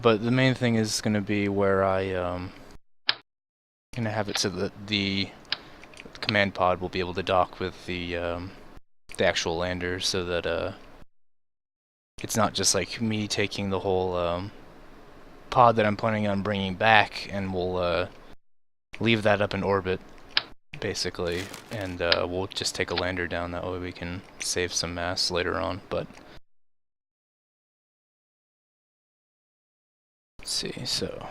But the main thing is going to be where going to have it so that the command pod will be able to dock with the actual lander, so that it's not just like me taking the whole pod that I'm planning on bringing back, and we'll leave that up in orbit, basically, and we'll just take a lander down. That way we can save some mass later on. But let's see, so.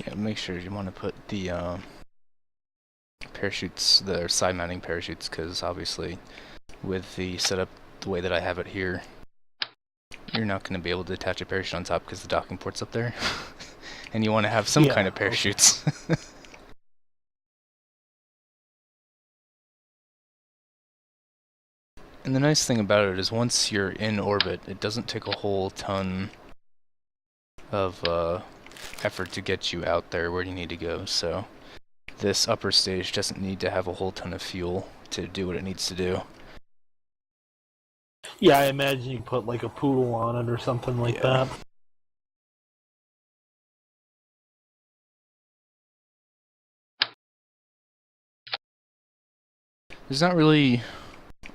Yeah, make sure you want to put the parachutes, the side mounting parachutes, because obviously with the setup the way that I have it here, you're not going to be able to attach a parachute on top because the docking port's up there. And you want to have some kind of parachutes. Okay. And the nice thing about it is once you're in orbit, it doesn't take a whole ton of effort to get you out there where you need to go. So this upper stage doesn't need to have a whole ton of fuel to do what it needs to do. Yeah, I imagine you put like a poodle on it or something like that. There's not really...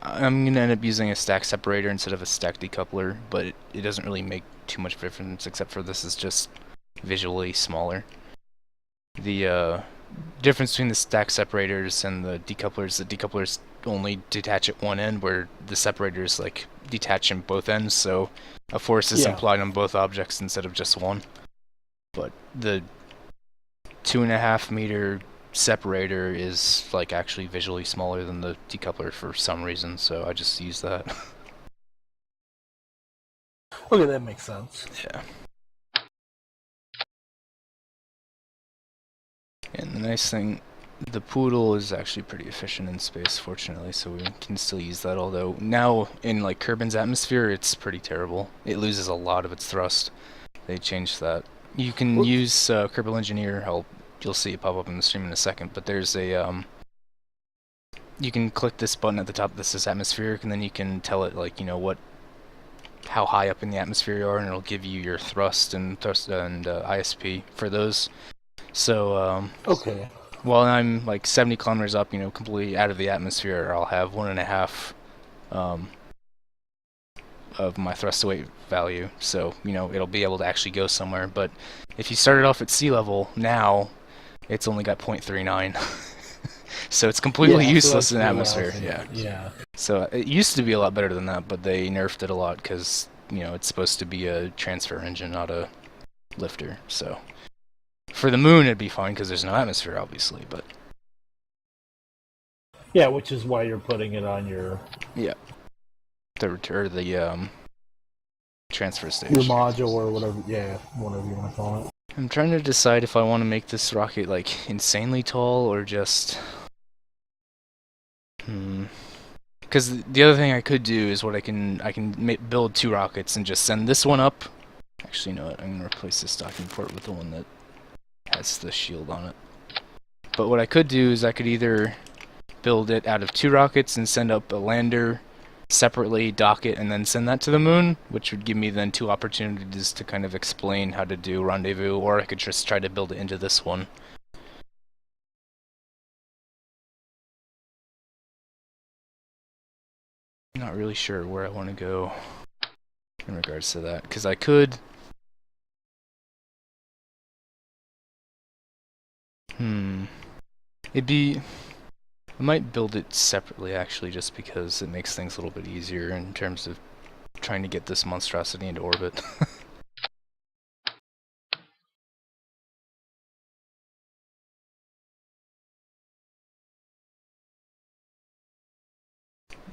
I'm going to end up using a stack separator instead of a stack decoupler, but it doesn't really make too much difference, except for this is just visually smaller. The difference between the stack separators and the decouplers only detach at one end, where the separators like detach in both ends, so a force is implied on both objects instead of just one. But the 2.5 meter separator is like actually visually smaller than the decoupler for some reason, so I just use that. Okay, that makes sense. Yeah. And the nice thing, the Poodle is actually pretty efficient in space, fortunately, so we can still use that, although now in like Kerbin's atmosphere it's pretty terrible. It loses a lot of its thrust. They changed that. You can use Kerbal Engineer, you'll see it pop up in the stream in a second, but there's a you can click this button at the top that says atmospheric, and then you can tell it, like, you know, how high up in the atmosphere you are, and it'll give you your thrust and ISP for those. So okay, while I'm like 70 kilometers up, you know, completely out of the atmosphere, I'll have 1.5 of my thrust to weight value, so you know it'll be able to actually go somewhere. But if you started off at sea level, now it's only got 0.39. So it's completely useless in atmosphere. Yeah. So it used to be a lot better than that, but they nerfed it a lot because, you know, it's supposed to be a transfer engine, not a lifter. So for the moon it'd be fine because there's no atmosphere, obviously, but yeah, which is why you're putting it on your the transfer stage. Your module or whatever, whatever you want to call it. I'm trying to decide if I want to make this rocket like insanely tall or just because the other thing I could do is what I can build 2 rockets and just send this one up. Actually, you know what? I'm gonna replace this docking port with the one that has the shield on it. But what I could do is I could either build it out of 2 rockets and send up a lander separately, dock it, and then send that to the moon, which would give me then 2 opportunities to kind of explain how to do rendezvous, or I could just try to build it into this one. I'm not really sure where I want to go in regards to that, because I could... I might build it separately, actually, just because it makes things a little bit easier in terms of trying to get this monstrosity into orbit.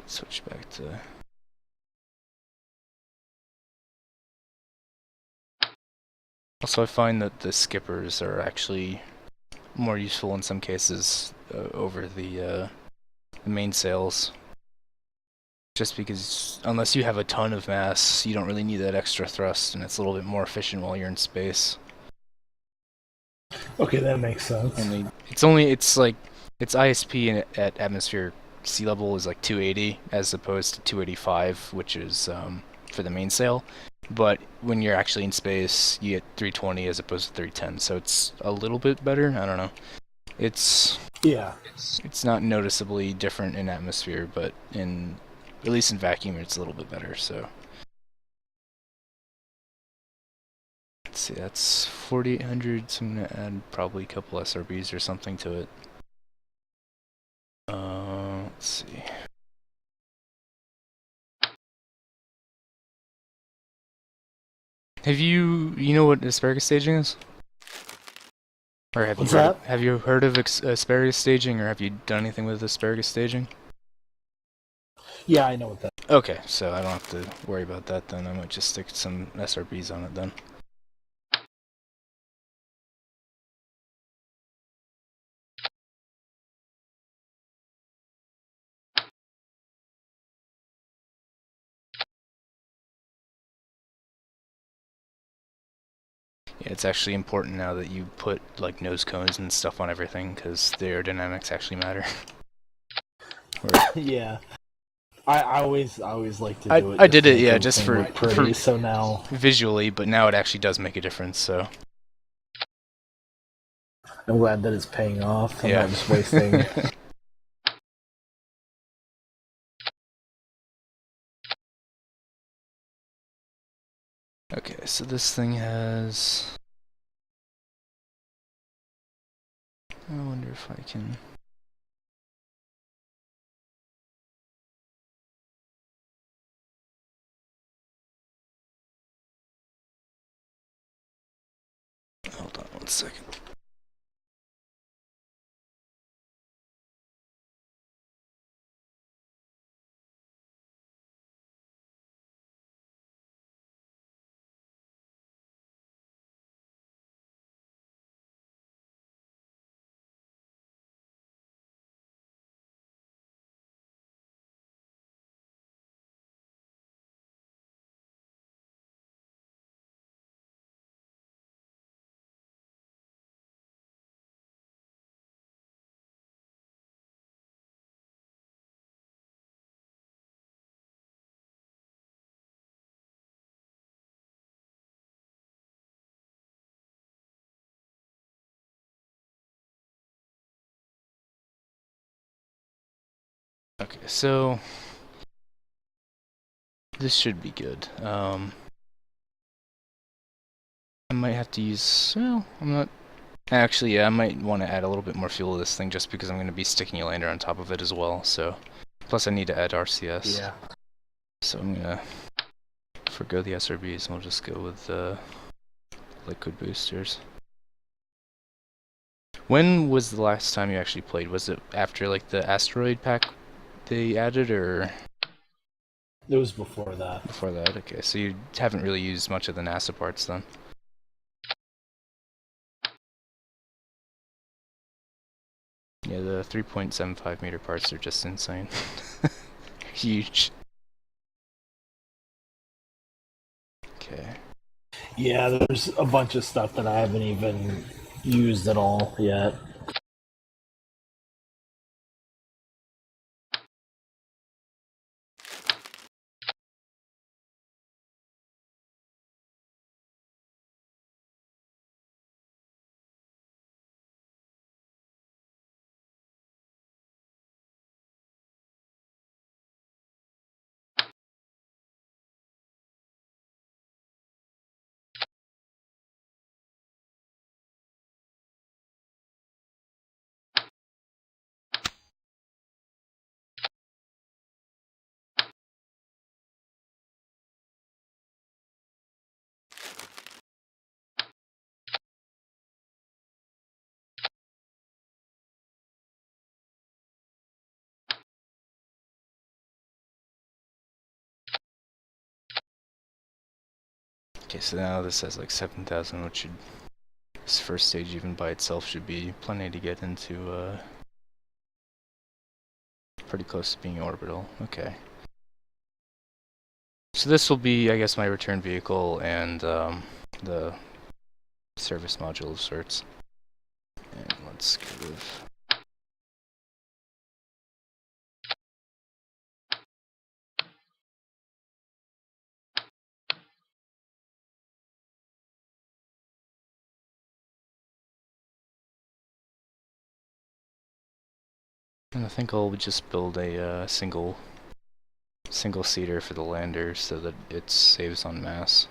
Switch back to... Also, I find that the skippers are actually more useful in some cases over the main sails. Just because, unless you have a ton of mass, you don't really need that extra thrust, and it's a little bit more efficient while you're in space. Okay, that makes sense. And it's like its ISP at atmospheric sea level is like 280 as opposed to 285, which is for the mainsail. But when you're actually in space, you get 320 as opposed to 310, so it's a little bit better. I don't know. It's Yeah. it's not noticeably different in atmosphere, but at least in vacuum, it's a little bit better. So let's see, that's 4800. So I'm gonna add probably a couple SRBs or something to it. Let's see. You know what asparagus staging is? Or have What's you heard that? have you heard of asparagus staging, or have you done anything with asparagus staging? Yeah, I know what that. Okay, so I don't have to worry about that then. I might just stick some SRBs on it then. Yeah, it's actually important now that you put like nose cones and stuff on everything because the aerodynamics actually matter. Yeah. I always like to I do it. I Just did to it, make yeah, just everything for look pretty. So now visually, but now it actually does make a difference. So I'm glad that it's paying off. I'm yeah. not just wasting. Okay, so this thing has. I wonder if I can. Hold on 1 second. Okay, so this should be good. I might have to use. Well, I'm not. Actually, yeah, I might want to add a little bit more fuel to this thing just because I'm going to be sticking a lander on top of it as well. So, plus I need to add RCS. Yeah. So I'm gonna forgo the SRBs and we'll just go with liquid boosters. When was the last time you actually played? Was it after like the asteroid pack they added, or It was before that. before that? Okay, so you haven't really used much of the NASA parts then. Yeah, the 3.75 meter parts are just insane. Huge. Okay. Yeah, there's a bunch of stuff that I haven't even used at all yet. Okay, so now this has like 7,000, which should, this first stage even by itself should be plenty to get into pretty close to being orbital. Okay. So this will be, I guess, my return vehicle and the service module of sorts. And let's go with... And I think I'll just build a single seater for the lander so that it saves on mass.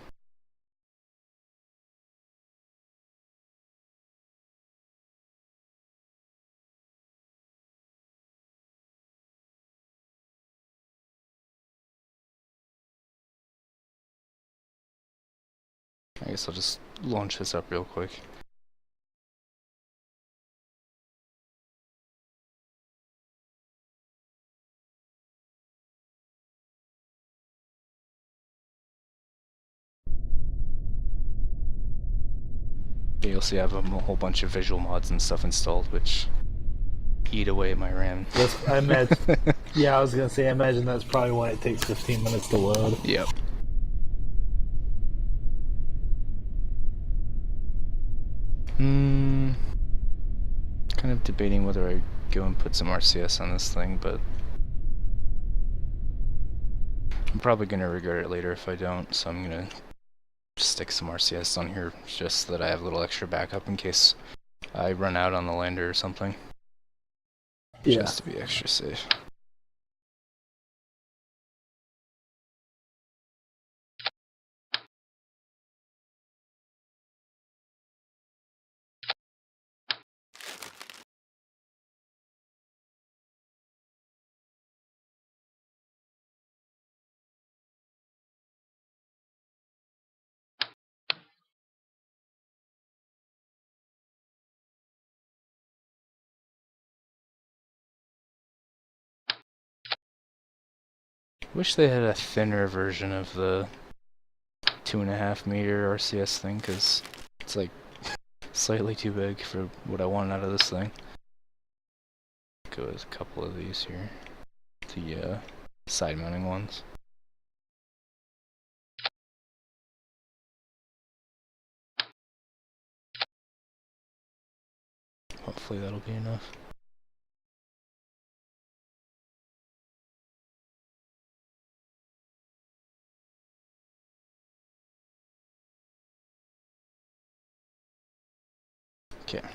I guess I'll just launch this up real quick. You'll see I have a whole bunch of visual mods and stuff installed, which eat away at my RAM. I imagine. Yeah, I was gonna say. I imagine that's probably why it takes 15 minutes to load. Yep. Kind of debating whether I go and put some RCS on this thing, but I'm probably gonna regret it later if I don't, so I'm gonna stick some RCS on here just so that I have a little extra backup in case I run out on the lander or something. Yeah. Just to be extra safe. Wish they had a thinner version of the 2.5 meter RCS thing, because it's like slightly too big for what I want out of this thing. Go with a couple of these here, the side mounting ones. Hopefully that'll be enough. Okay.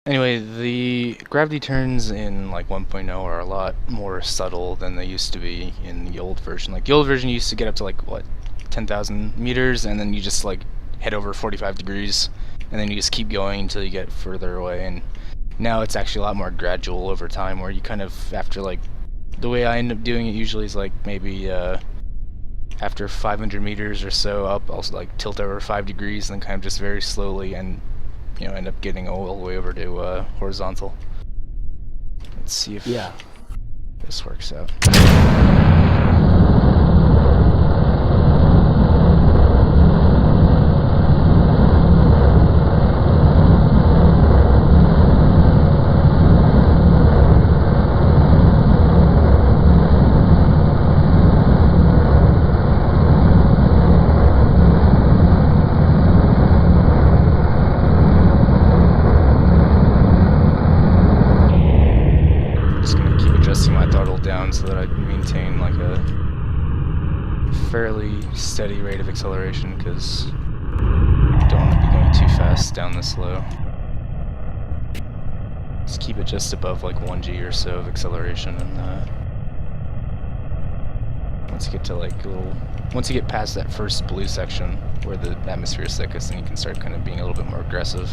Anyway, the gravity turns in like 1.0 are a lot more subtle than they used to be in the old version. Like the old version used to get up to like what, 10,000 meters, and then you just like head over 45 degrees, and then you just keep going until you get further away. And now it's actually a lot more gradual over time, where you kind of, after like, the way I end up doing it usually is like maybe after 500 meters or so up, I'll like tilt over 5 degrees and then kind of just very slowly and, you know, end up getting all the way over to horizontal. Let's see if this works out. So that I maintain like a fairly steady rate of acceleration, because I don't want to be going too fast down this low. Just keep it just above like 1G or so of acceleration, and once you get to like once you get past that first blue section where the atmosphere is thickest, then you can start kind of being a little bit more aggressive.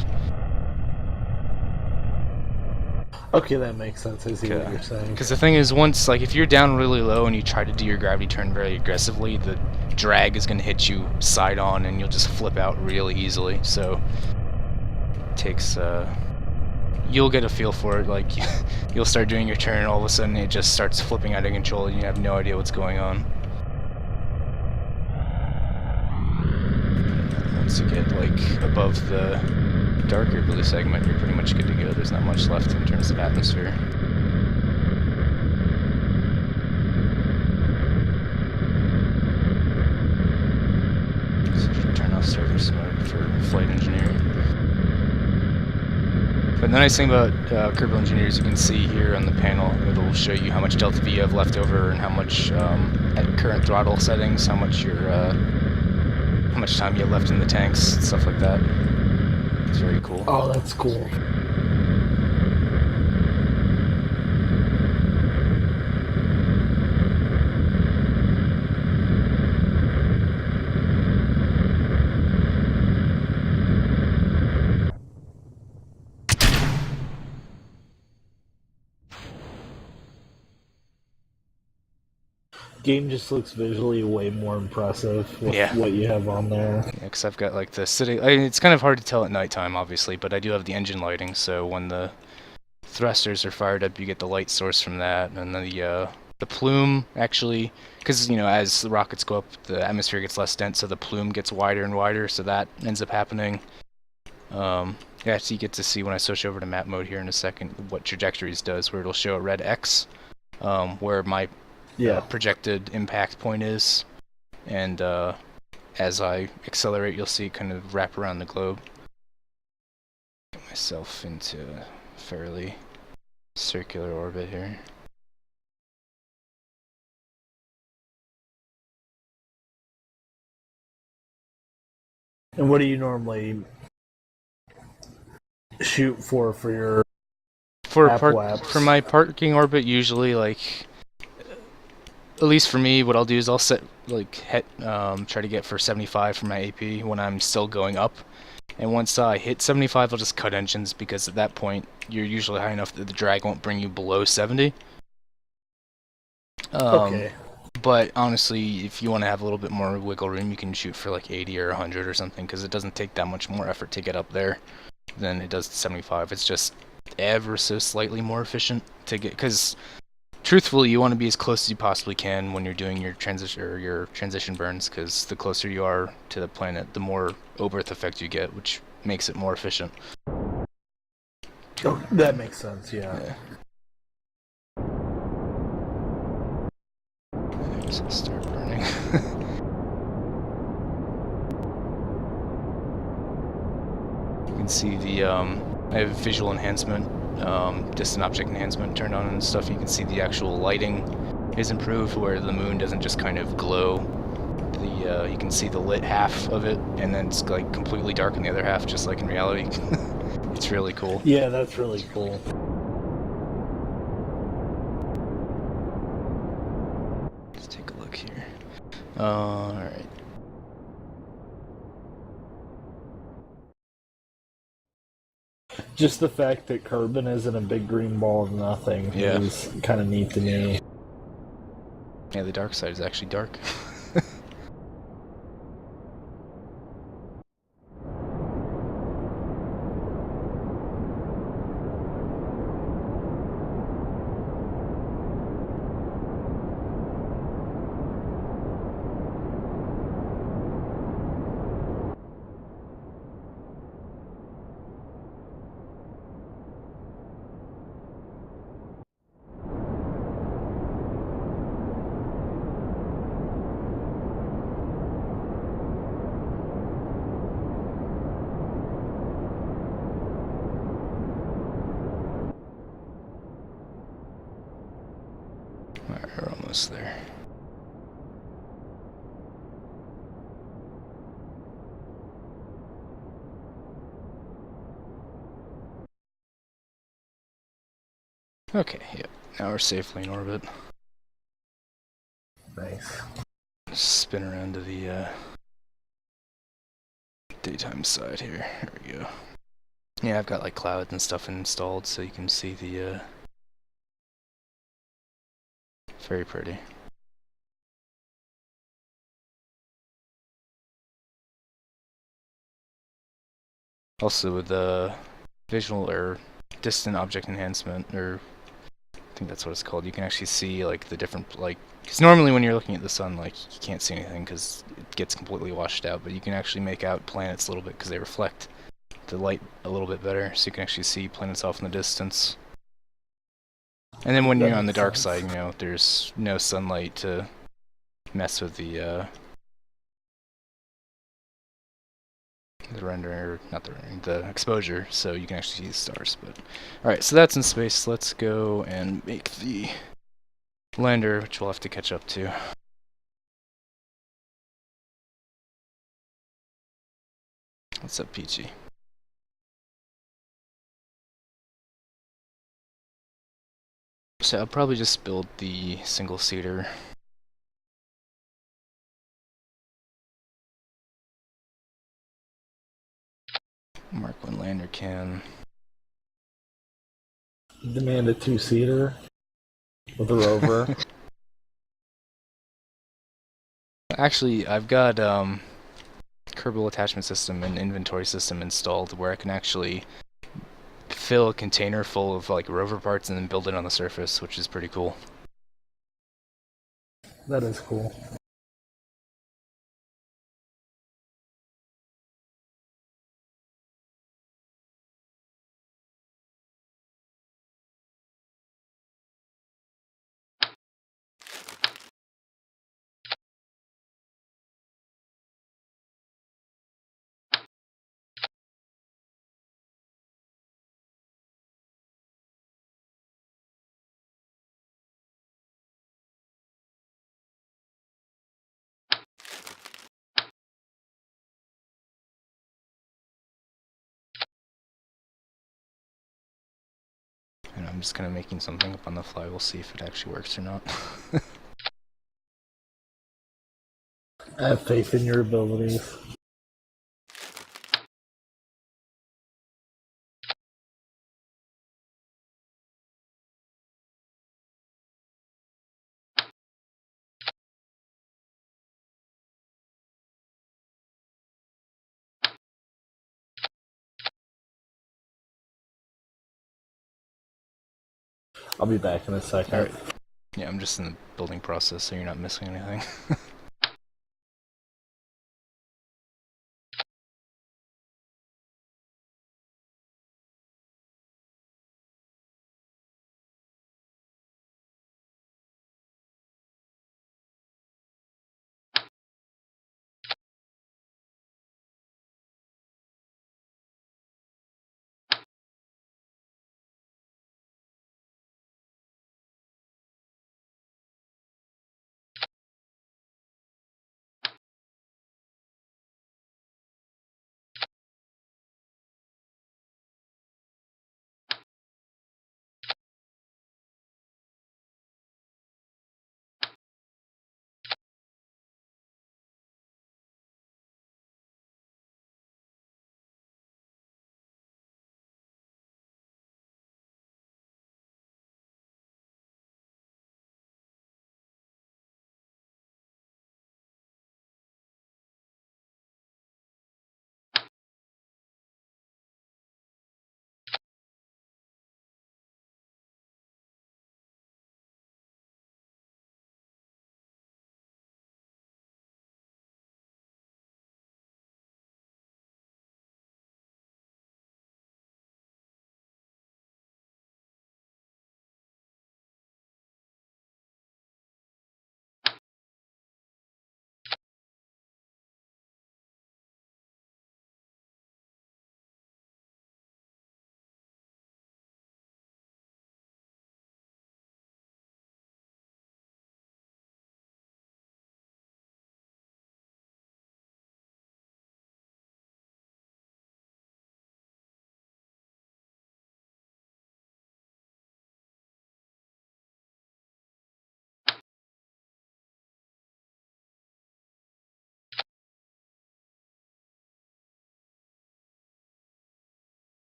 Okay, that makes sense. I see what you're saying. Because the thing is, once, like, if you're down really low and you try to do your gravity turn very aggressively, the drag is going to hit you side on and you'll just flip out really easily. So it takes, you'll get a feel for it. Like, you'll start doing your turn and all of a sudden it just starts flipping out of control and you have no idea what's going on. Once you get, like, above the darker blue segment, you're pretty much good to go. There's not much left in terms of atmosphere. Surface mode for flight engineering. But the nice thing about Kerbal Engineer is you can see here on the panel, it'll show you how much delta V you have left over and how much at current throttle settings, how much time you have left in the tanks, stuff like that. It's very cool. Oh, that's cool. Game just looks visually way more impressive with what you have on there. Yeah, because I've got like the city. I mean, it's kind of hard to tell at nighttime, obviously, but I do have the engine lighting, so when the thrusters are fired up, you get the light source from that, and then the plume actually, because as the rockets go up, the atmosphere gets less dense, so the plume gets wider and wider, so that ends up happening. Yeah, so you get to see when I switch over to map mode here in a second what trajectories does, where it'll show a red X, where my projected impact point is, and as I accelerate, you'll see it kind of wrap around the globe. Get myself into a fairly circular orbit here. And what do you normally shoot for your for my parking orbit? Usually, like, at least for me, what I'll do is I'll set try to get for 75 for my AP when I'm still going up, and once I hit 75, I'll just cut engines, because at that point you're usually high enough that the drag won't bring you below 70. Okay. But honestly, if you want to have a little bit more wiggle room, you can shoot for like 80 or 100 or something, because it doesn't take that much more effort to get up there than it does to 75. It's just ever so slightly more efficient to get, because truthfully, you want to be as close as you possibly can when you're doing your transition burns, because the closer you are to the planet, the more Oberth effect you get, which makes it more efficient. Oh, that makes sense, yeah. Just start burning. You can see the I have visual enhancement, distant object enhancement turned on and stuff. You can see the actual lighting is improved, where the moon doesn't just kind of glow. You can see the lit half of it, and then it's like completely dark in the other half, just like in reality. It's really cool. Yeah, that's really cool. Let's take a look here. Alright. Just the fact that Kerbin isn't a big green ball of nothing is kind of neat to me. Yeah, the dark side is actually dark. Alright, we're almost there. Okay, yep. Now we're safely in orbit. Nice. Spin around to the daytime side here. There we go. Yeah, I've got like clouds and stuff installed, so you can see the very pretty. Also with the visual or distant object enhancement, or I think that's what it's called, you can actually see like the different, like, because normally when you're looking at the sun, like, you can't see anything because it gets completely washed out, but you can actually make out planets a little bit because they reflect the light a little bit better, so you can actually see planets off in the distance. And then when you're on the dark side, there's no sunlight to mess with the the rendering, not the rendering, the exposure, so you can actually see the stars. But alright, so that's in space. Let's go and make the lander, which we'll have to catch up to. What's up, Peachy? So I'll probably just build the single-seater. Mark 1 lander can. Demand a 2-seater with a rover. Actually, I've got Kerbal attachment system and inventory system installed where I can actually fill a container full of like rover parts and then build it on the surface, which is pretty cool. That is cool. And I'm just kind of making something up on the fly. We'll see if it actually works or not. I have faith in your abilities. I'll be back in a second. Alright. Yeah, I'm just in the building process, so you're not missing anything.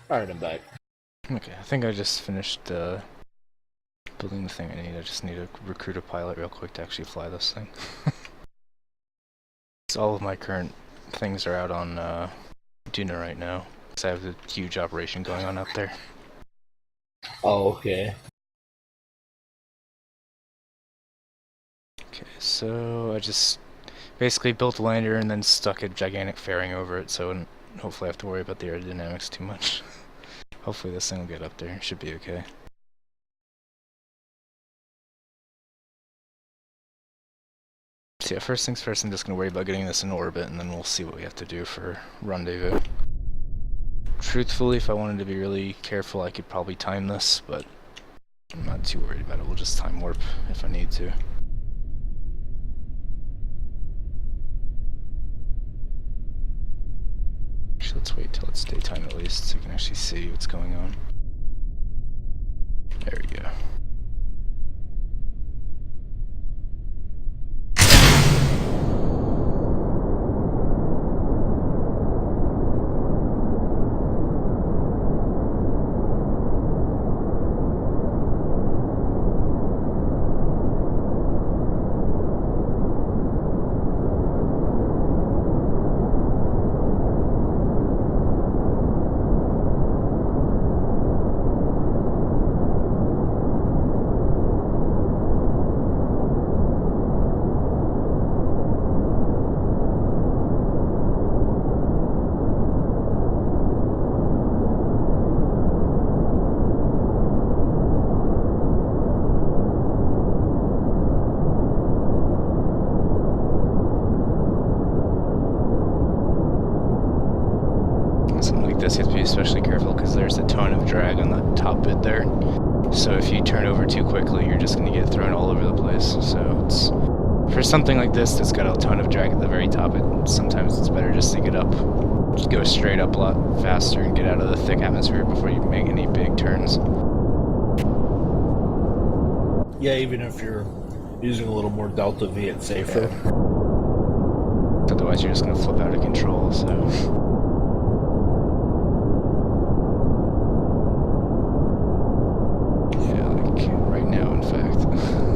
Alright, I'm back. Okay, I think I just finished building the thing I need. I just need to recruit a pilot real quick to actually fly this thing. So all of my current things are out on Duna right now, because I have a huge operation going on up there. Oh, okay. Okay, so I just basically built a lander and then stuck a gigantic fairing over it, so I wouldn't hopefully have to worry about the aerodynamics too much. Hopefully this thing will get up there. Should be okay. So yeah, first things first, I'm just going to worry about getting this in orbit, and then we'll see what we have to do for rendezvous. Truthfully, if I wanted to be really careful, I could probably time this, but I'm not too worried about it. We'll just time warp if I need to. Actually, let's wait till it's daytime at least, so you can actually see what's going on. There we go. Something like this, you have to be especially careful because there's a ton of drag on the top bit there. So if you turn over too quickly, you're just going to get thrown all over the place. So it's for something like this that's got a ton of drag at the very top, sometimes it's better just to get up, just go straight up a lot faster and get out of the thick atmosphere before you make any big turns. Yeah, even if you're using a little more Delta V, it's safer. Yeah. Otherwise, you're just going to flip out of control, so...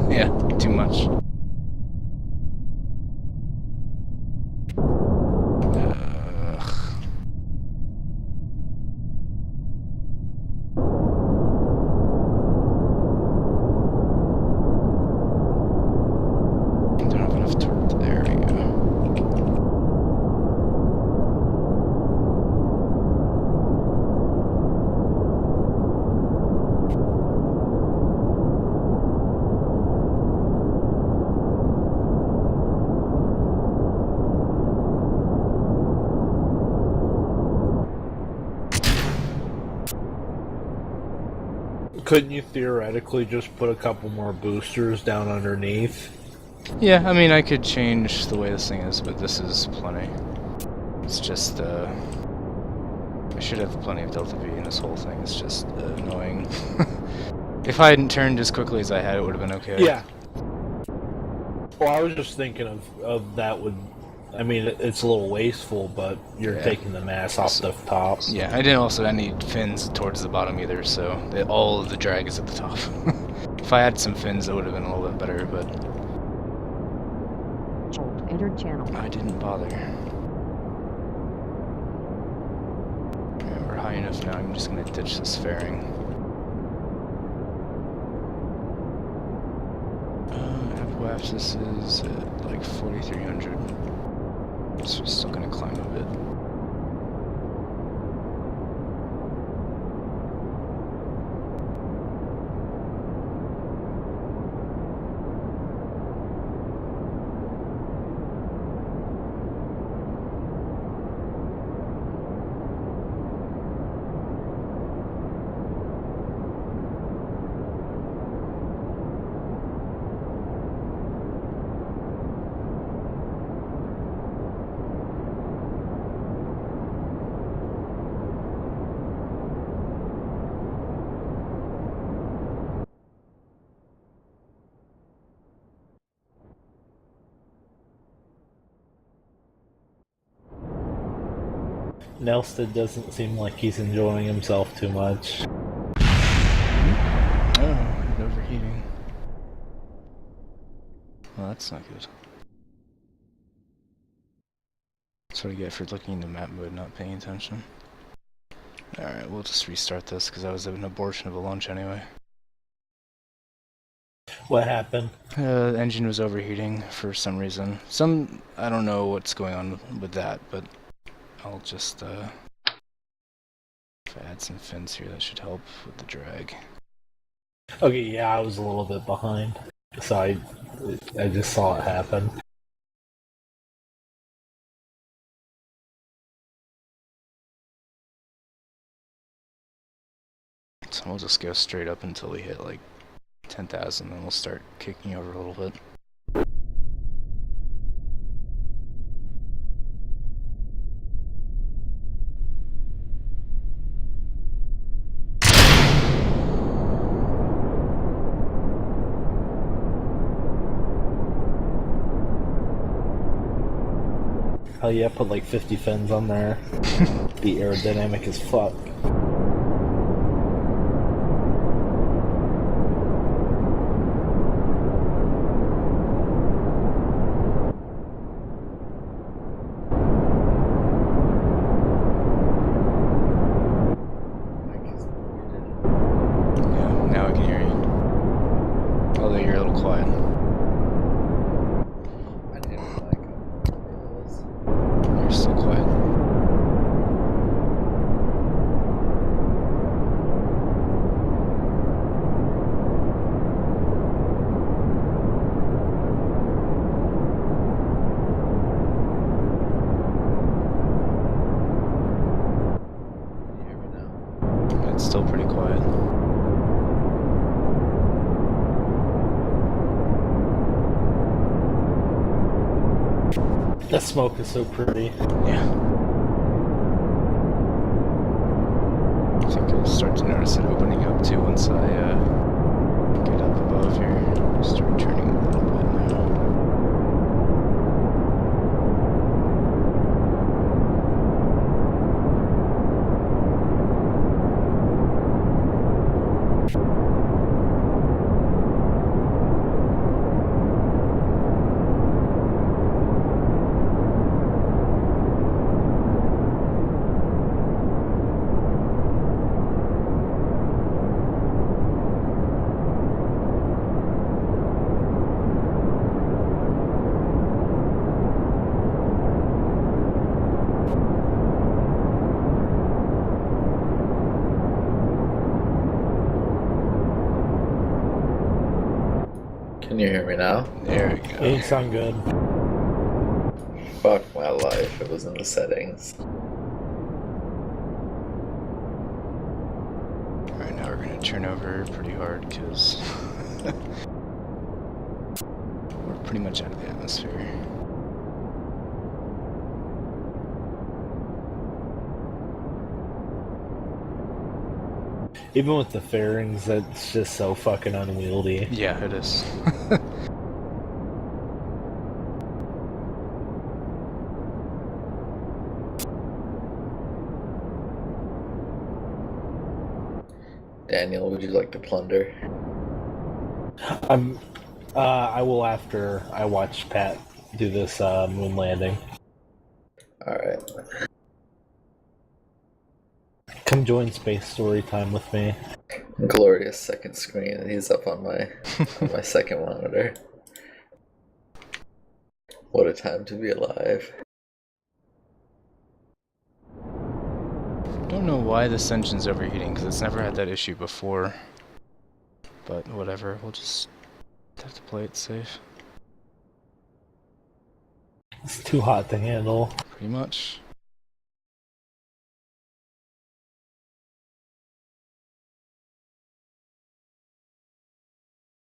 Yeah, too much. Don't have enough torque. There we go. Couldn't you theoretically just put a couple more boosters down underneath? Yeah, I mean, I could change the way this thing is, but this is plenty. It's just, I should have plenty of Delta V in this whole thing. It's just annoying. If I hadn't turned as quickly as I had, it would have been okay. Yeah. Well, I was just thinking of that would... I mean, it's a little wasteful, but you're taking the mass off the top. Yeah, I didn't also have any fins towards the bottom either, so all of the drag is at the top. If I had some fins, it would have been a little bit better, but... Entered channel. I didn't bother. We're high enough now, I'm just going to ditch this fairing. Apoapsis is at like 4,300. So we're still going to climb a bit. Nelson doesn't seem like he's enjoying himself too much. Oh, and overheating. Well, that's not good. That's what I get for looking into map mode, not paying attention. Alright, we'll just restart this because that was an abortion of a launch anyway. What happened? The engine was overheating for some reason. I don't know what's going on with that, but I'll just, if I add some fins here, that should help with the drag. Okay, yeah, I was a little bit behind, so I just saw it happen. So we'll just go straight up until we hit like 10,000, then we'll start kicking over a little bit. Hell yeah, put like 50 fins on there. The aerodynamic is fuck. Yeah, now I can hear you. Although you're a little quiet. I didn't like it. You're still quiet. Can you hear me now? It's still pretty quiet. That smoke is so pretty. Yeah. I think I'll start to notice it opening up too once I get up above here. Start turning a little bit now. Can you hear me now? There we go. You sound good. Fuck my life, it was in the settings. Alright, now we're gonna turn over pretty hard because we're pretty much out of the atmosphere. Even with the fairings, that's just so fucking unwieldy. Yeah, it is. Daniel, would you like to plunder? I will after I watch Pat do this moon landing. Alright. Come join Space Story Time with me. Glorious second screen, and he's up on my on my second monitor. What a time to be alive. Don't know why this engine's overheating because it's never had that issue before. But whatever, we'll just have to play it safe. It's too hot to handle. Pretty much.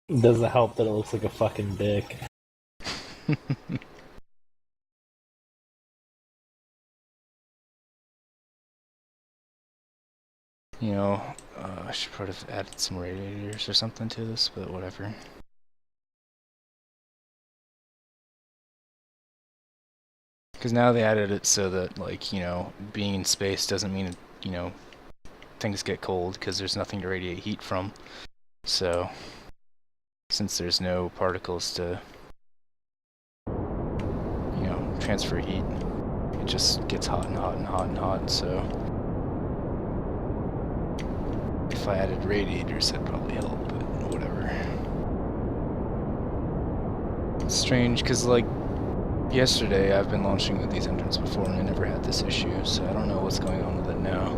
It doesn't help that it looks like a fucking dick. You know, I should probably have added some radiators or something to this, but whatever. Because now they added it so that, like, you know, being in space doesn't mean, you know, things get cold because there's nothing to radiate heat from. So, since there's no particles to, you know, transfer heat, it just gets hot and hot and hot and hot. So, if I added radiators, that'd probably help, but whatever. It's strange because, like, yesterday I've been launching with these engines before and I never had this issue, so I don't know what's going on with it now.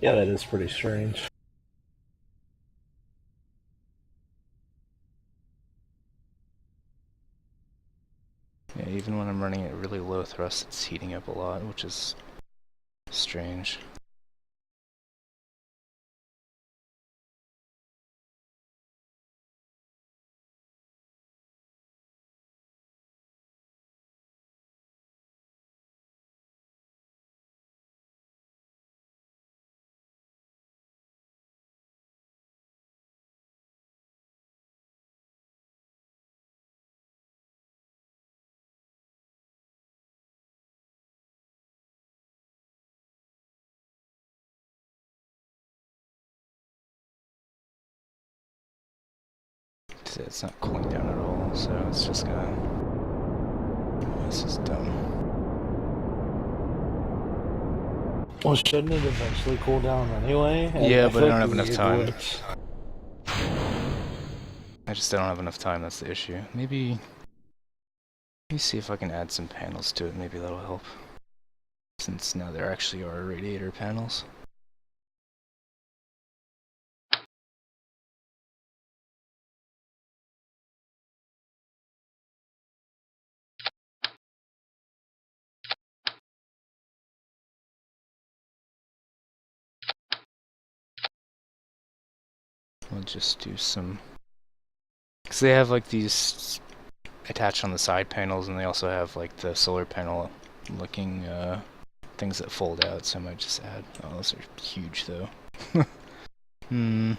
Yeah, that is pretty strange. Yeah, even when I'm running at really low thrust, it's heating up a lot, which is strange. It's not cooling down at all, so it's just gonna... This is dumb. Well, shouldn't it eventually cool down anyway? Yeah, but I feel don't have this enough is a time. glitch. I just don't have enough time, that's the issue. Maybe... Let me see if I can add some panels to it, maybe that'll help. Since now there actually are radiator panels. We'll just do some... Because they have like these attached on the side panels, and they also have like the solar panel looking things that fold out, so I might just add... Oh, those are huge though. Hmm...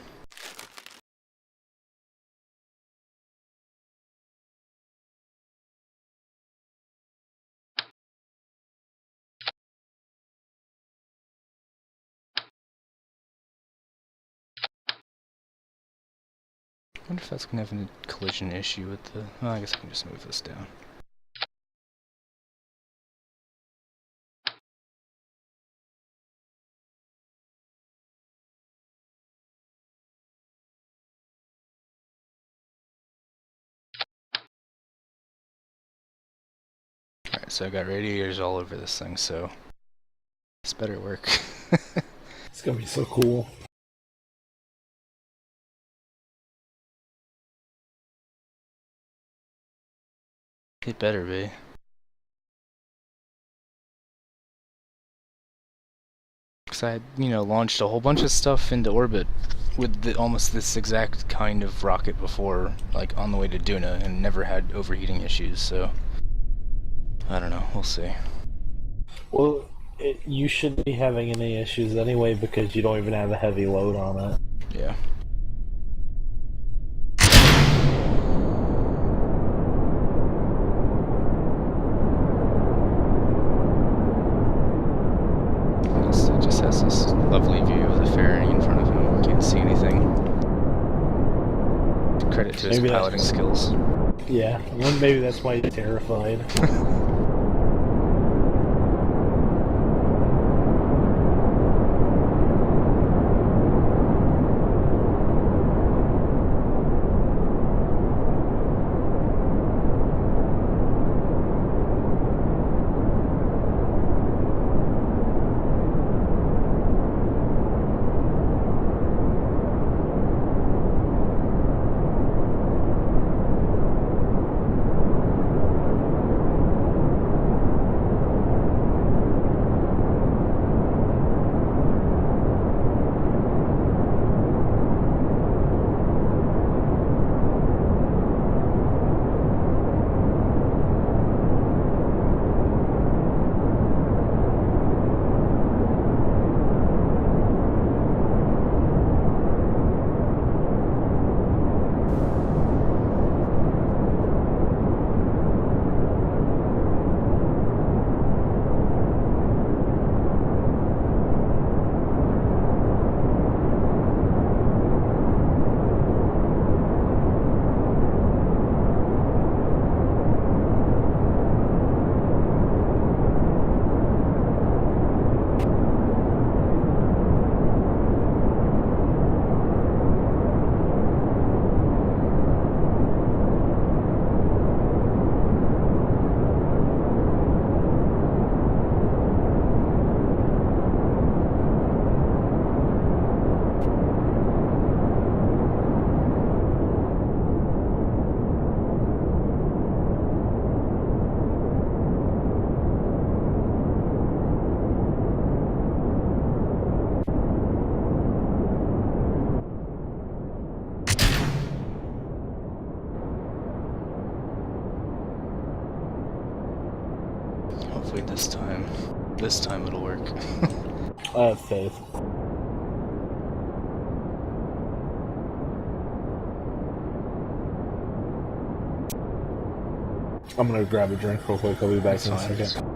I wonder if that's going to have a collision issue with the... Well, I guess I can just move this down. Alright, so I got radiators all over this thing, so... This better work. It's gonna be so cool. It better be. Because I had, you know, launched a whole bunch of stuff into orbit with almost this exact kind of rocket before, like on the way to Duna, and never had overheating issues, so... I don't know, we'll see. Well, you shouldn't be having any issues anyway because you don't even have a heavy load on it. Yeah. It just has this lovely view of the fairing in front of him. Can't see anything. Credit to his Maybe piloting skills. Yeah, well, maybe that's why he's terrified. Hopefully this time it'll work. I have faith. I'm gonna grab a drink real quick. I'll be back That's in a fine. second.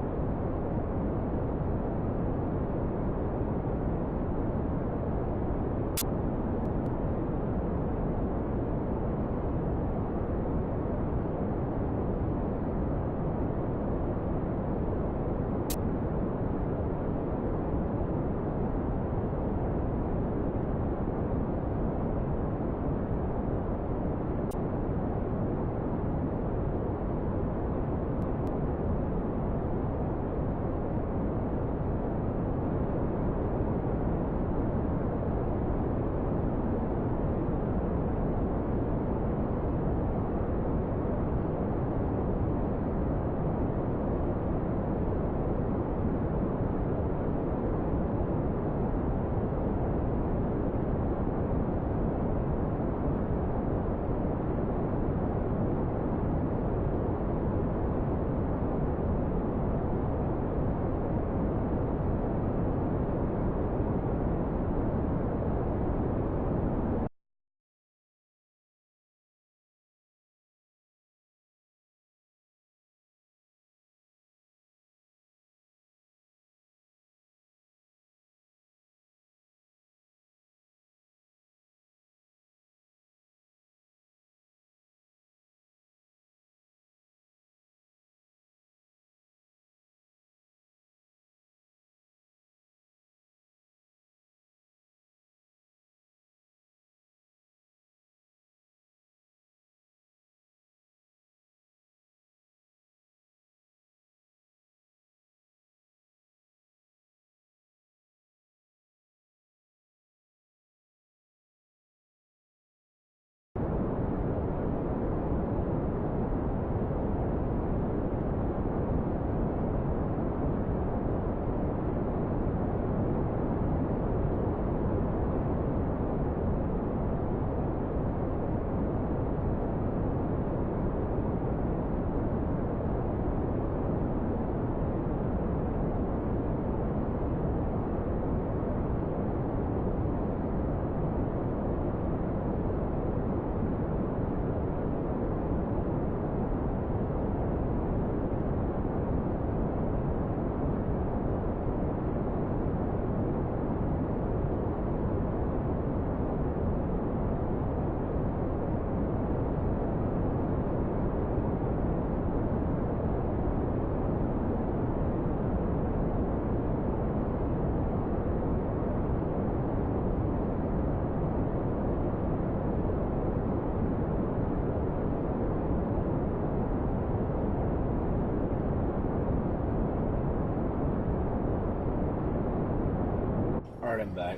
Alright, I'm back.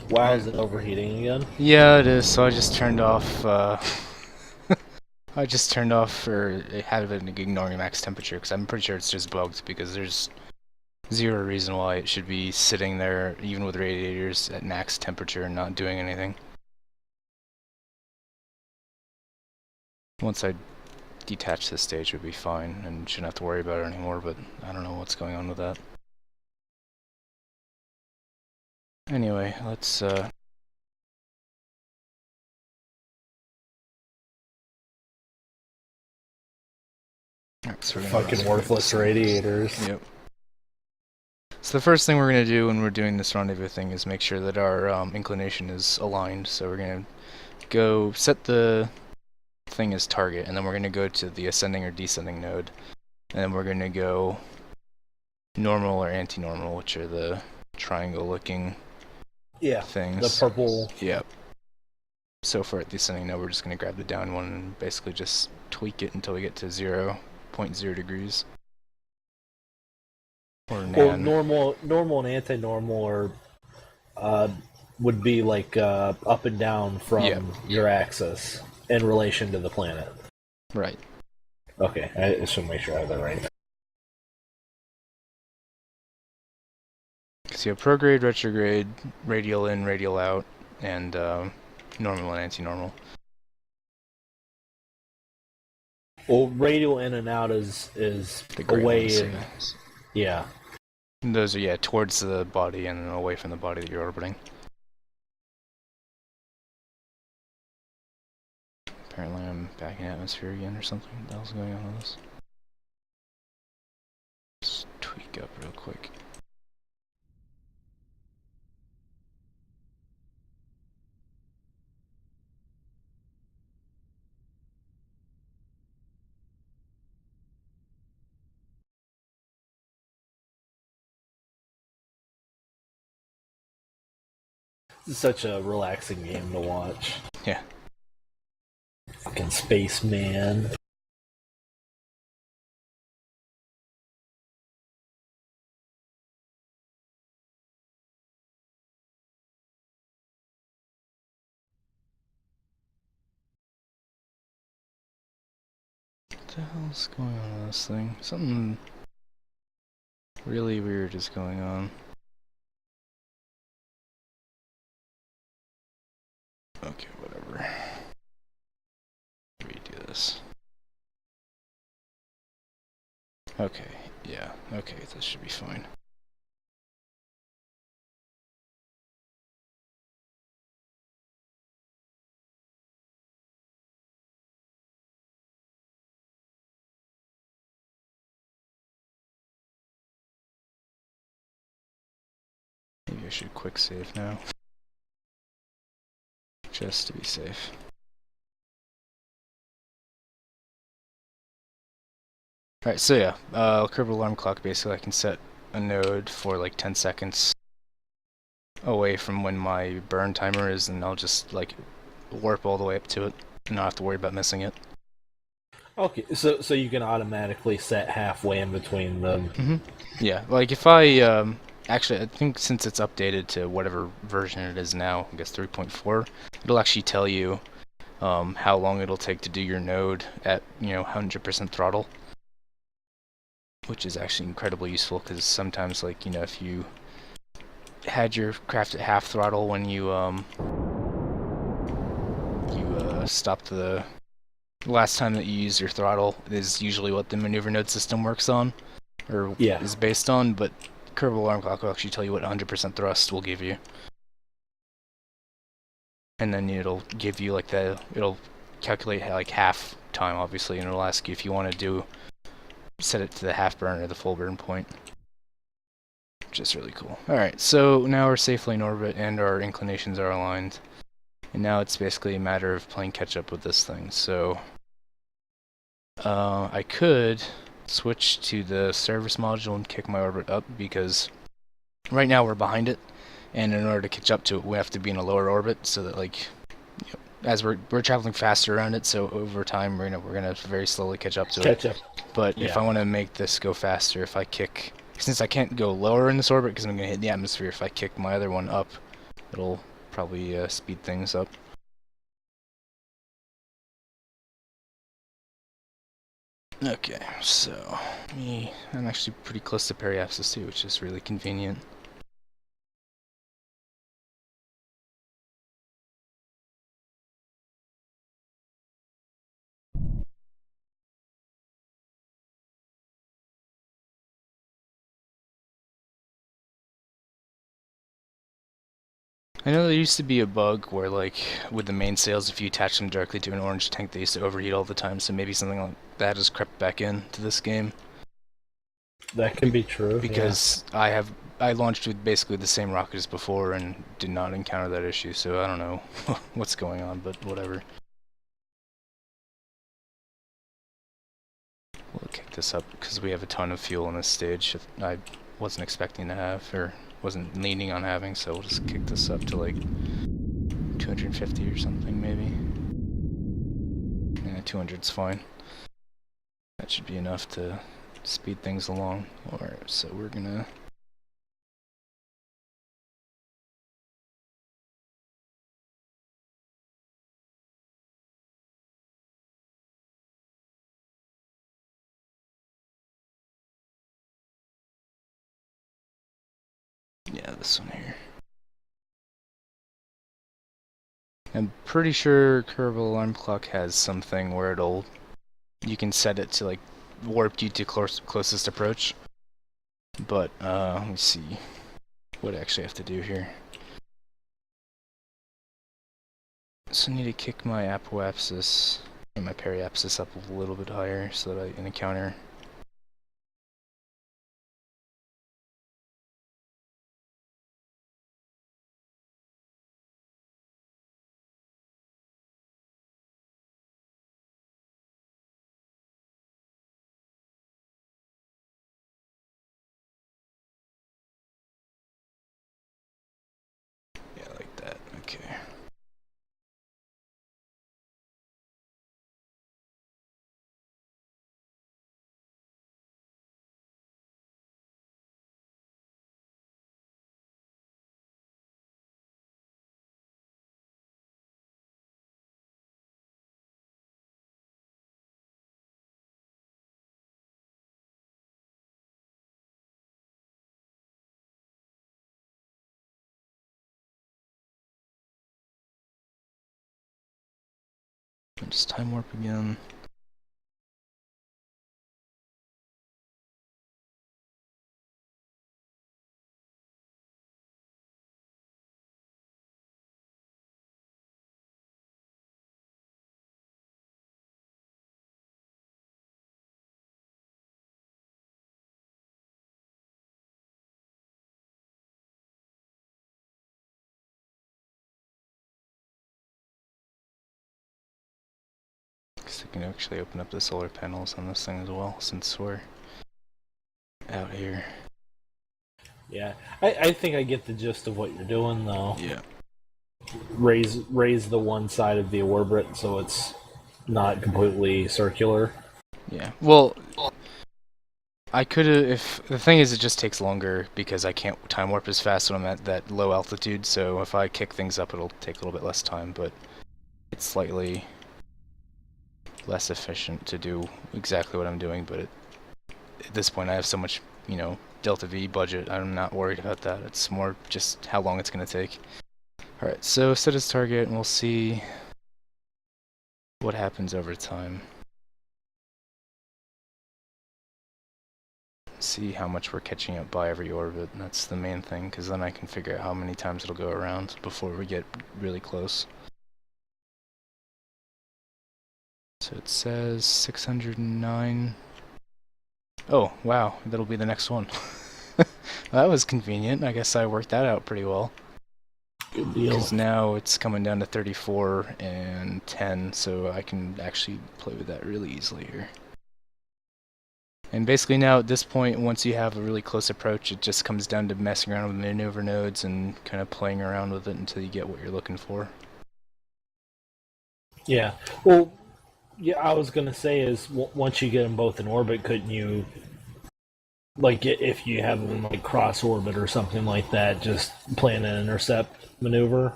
Wow, is it overheating again? Yeah, it is. So I just turned off. I just turned off, or it had it ignoring max temperature, because I'm pretty sure it's just bugged, because there's zero reason why it should be sitting there, even with radiators, at max temperature and not doing anything. Once I detach this stage, it would be fine, and shouldn't have to worry about it anymore, but I don't know what's going on with that. Anyway, let's, Alright, so we're gonna Fucking worthless radiators. Yep. So the first thing we're going to do when we're doing this rendezvous thing is make sure that our inclination is aligned. So we're going to go set the thing as target, and then we're going to go to the ascending or descending node, and then we're going to go normal or anti-normal, which are the triangle-looking things. The purple. Yep. So for the ascending node, we're just going to grab the down one and basically just tweak it until we get to 0.0 degrees. Or Well, nan. normal and anti-normal are would be like up and down from your axis in relation to the planet. Right. Okay, I just want to make sure I have that right. So you have prograde, retrograde, radial in, radial out, and normal and anti-normal. Well, radial in and out is The gray away ones, and Yeah. And those are, yeah, towards the body and then away from the body that you're orbiting. Apparently I'm back in atmosphere again or something. What the hell's going on with this? Just tweak up real quick. It's such a relaxing game to watch. Yeah. Fucking Spaceman. What the hell's going on with this thing? Something really weird is going on. Okay, whatever. Redo this. Okay, yeah, okay, this should be fine. Maybe I should quick save now. Just to be safe. Alright, so yeah, Kerbal Alarm Clock, basically I can set a node for like 10 seconds away from when my burn timer is, and I'll just like warp all the way up to it and not have to worry about missing it. Okay, so you can automatically set halfway in between them. Yeah, like if I, actually I think since it's updated to whatever version it is now, I guess 3.4, it'll actually tell you how long it'll take to do your node at, 100% throttle. Which is actually incredibly useful, because sometimes, like, if you had your craft at half throttle when you stopped the last time that you use your throttle is usually what the maneuver node system works on, or is based on, but Kerbal Alarm Clock will actually tell you what 100% thrust will give you. And then it'll give you, like, it'll calculate, like, half time, obviously, and it'll ask you if you want to set it to the half burn or the full burn point. Which is really cool. Alright, so now we're safely in orbit and our inclinations are aligned. And now it's basically a matter of playing catch up with this thing. So I could switch to the service module and kick my orbit up, because right now we're behind it, and in order to catch up to it we have to be in a lower orbit, so that, like, as we're traveling faster around it, so over time we're gonna very slowly catch up to it. But if I want to make this go faster, if I kick, since I can't go lower in this orbit because I'm gonna hit the atmosphere, if I kick my other one up, it'll probably speed things up. Okay, so I'm actually pretty close to periapsis too, which is really convenient. I know there used to be a bug where, like, with the mainsails, if you attach them directly to an orange tank, they used to overheat all the time, so maybe something like that has crept back into this game. That can be true. Because I launched with basically the same rocket as before and did not encounter that issue, so I don't know what's going on, but whatever. We'll kick this up because we have a ton of fuel on this stage. I wasn't expecting to have, or wasn't leaning on having, so we'll just kick this up to like 250 or something, maybe. Yeah, 200's fine. That should be enough to speed things along. Alright, so we're gonna this one here. I'm pretty sure Kerbal Alarm Clock has something where you can set it to, like, warp you to closest approach. But let me see what I actually have to do here. So I need to kick my apoapsis and my periapsis up a little bit higher so that I can encounter. Yeah, like that. Okay. And just time warp again. Because I can actually open up the solar panels on this thing as well, since we're out here. Yeah, I think I get the gist of what you're doing, though. Yeah. Raise the one side of the orbit so it's not completely circular. Yeah. Well, I could have, if the thing is, it just takes longer because I can't time warp as fast when I'm at that low altitude. So if I kick things up, it'll take a little bit less time, but it's slightly less efficient to do exactly what I'm doing. But at this point, I have so much, Delta V budget. I'm not worried about that. It's more just how long it's going to take. All right, so set as target, and we'll see what happens over time. See how much we're catching up by every orbit, and that's the main thing, because then I can figure out how many times it'll go around before we get really close. So it says 609. Oh, wow, that'll be the next one. That was convenient. I guess I worked that out pretty well. Good deal. Because now it's coming down to 34 and 10, so I can actually play with that really easily here. And basically now at this point, once you have a really close approach, it just comes down to messing around with maneuver nodes and kind of playing around with it until you get what you're looking for. Yeah. Well, yeah, I was going to say is once you get them both in orbit, couldn't you, like if you have them like cross orbit or something like that, just plan an intercept maneuver?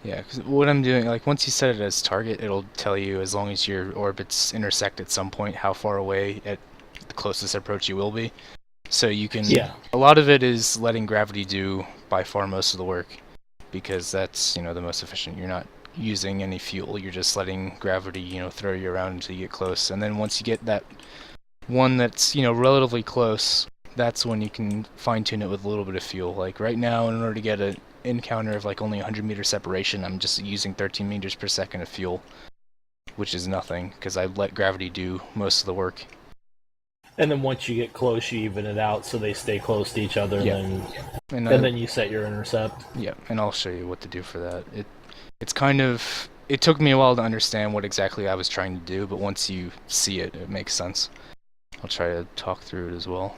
Yeah, because what I'm doing, like once you set it as target, it'll tell you as long as your orbits intersect at some point how far away at the closest approach you will be. So you can, a lot of it is letting gravity do by far most of the work, because that's, the most efficient. You're not using any fuel, you're just letting gravity, throw you around until you get close. And then once you get that one that's, relatively close, that's when you can fine-tune it with a little bit of fuel. Like right now, in order to get an encounter of like only 100 meter separation, I'm just using 13 meters per second of fuel, which is nothing, because I let gravity do most of the work. And then once you get close, you even it out so they stay close to each other, and then you set your intercept. Yeah, and I'll show you what to do for that. It's kind of, it took me a while to understand what exactly I was trying to do, but once you see it, it makes sense. I'll try to talk through it as well.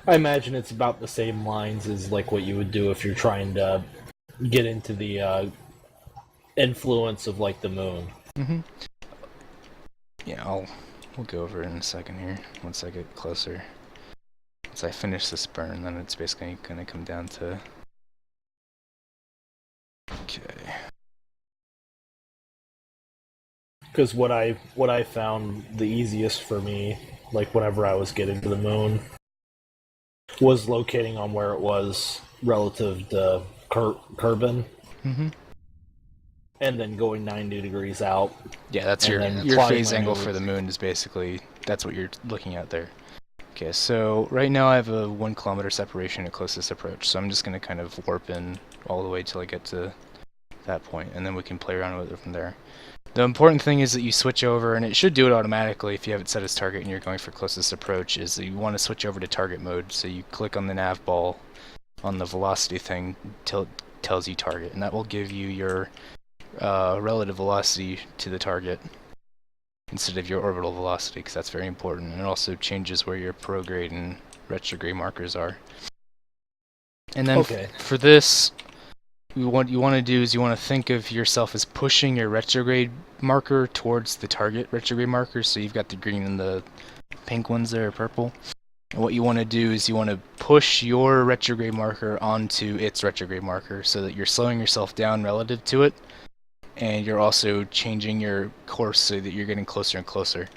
I imagine it's about the same lines as like what you would do if you're trying to get into the influence of like the moon. Mm-hmm. Yeah, we'll go over it in a second here, once I get closer. Once I finish this burn, then it's basically going to come down to... Okay. Because what I found the easiest for me, like whenever I was getting to the moon, was locating on where it was relative to Kerbin. Mm-hmm. And then going 90 degrees out. Yeah, that's your phase angle for the moon is basically, that's what you're looking at there. Okay, so right now I have a 1 kilometer separation at closest approach, so I'm just going to kind of warp in all the way till I get to that point, and then we can play around with it from there. The important thing is that you switch over, and it should do it automatically if you have it set as target and you're going for closest approach, is that you want to switch over to target mode, so you click on the nav ball on the velocity thing till it tells you target, and that will give you your relative velocity to the target instead of your orbital velocity, because that's very important, and it also changes where your prograde and retrograde markers are. And then for this, what you want to do is you want to think of yourself as pushing your retrograde marker towards the target retrograde marker, so you've got the green and the pink ones there, purple. And what you want to do is you want to push your retrograde marker onto its retrograde marker so that you're slowing yourself down relative to it, and you're also changing your course so that you're getting closer and closer.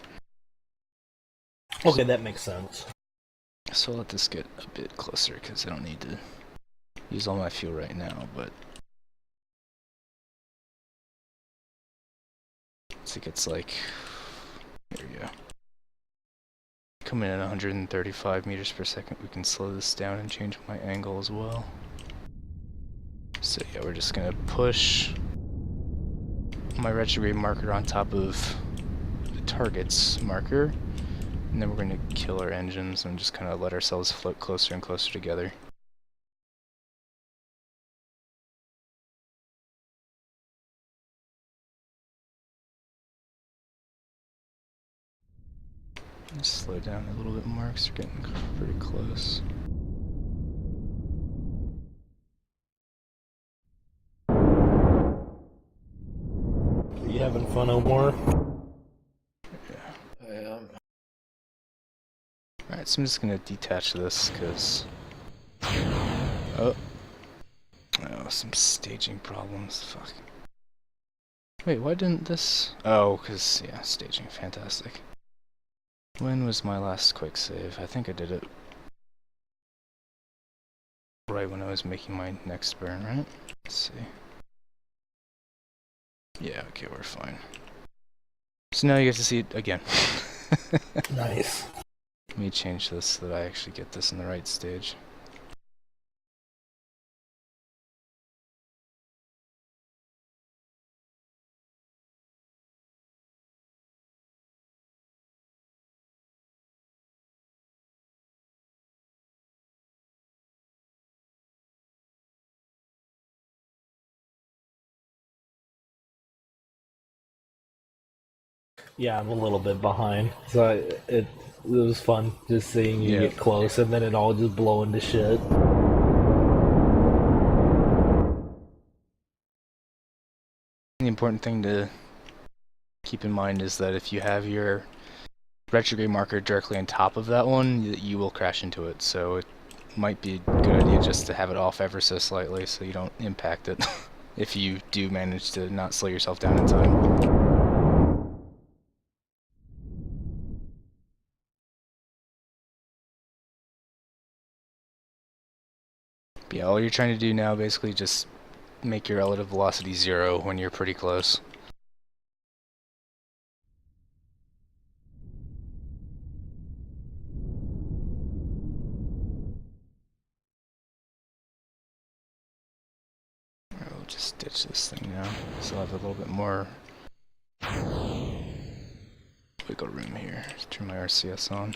Okay, that makes sense. So I'll let this get a bit closer because I don't need to use all my fuel right now, but I think it's like, there we go. Coming in at 135 meters per second, we can slow this down and change my angle as well. So yeah, we're just gonna push my retrograde marker on top of the target's marker, and then we're gonna kill our engines and just kind of let ourselves float closer and closer together. Just slow down a little bit more because we're getting pretty close. Are you having fun, Omar? I am. Alright, so I'm just gonna detach this because... Oh, some staging problems. Fuck. Wait, why didn't this... Oh, because, yeah, staging. Fantastic. When was my last quick save? I think I did it right when I was making my next burn, right? Let's see. Yeah, okay, we're fine. So now you get to see it again. Nice. Let me change this so that I actually get this in the right stage. Yeah, I'm a little bit behind. So it was fun just seeing you get close, and then it all just blow into shit. The important thing to keep in mind is that if you have your retrograde marker directly on top of that one, you will crash into it. So it might be a good idea just to have it off ever so slightly so you don't impact it if you do manage to not slow yourself down in time. But yeah, all you're trying to do now basically just make your relative velocity 0 when you're pretty close. We'll just ditch this thing now, so I'll have a little bit more wiggle room here. Let's turn my RCS on.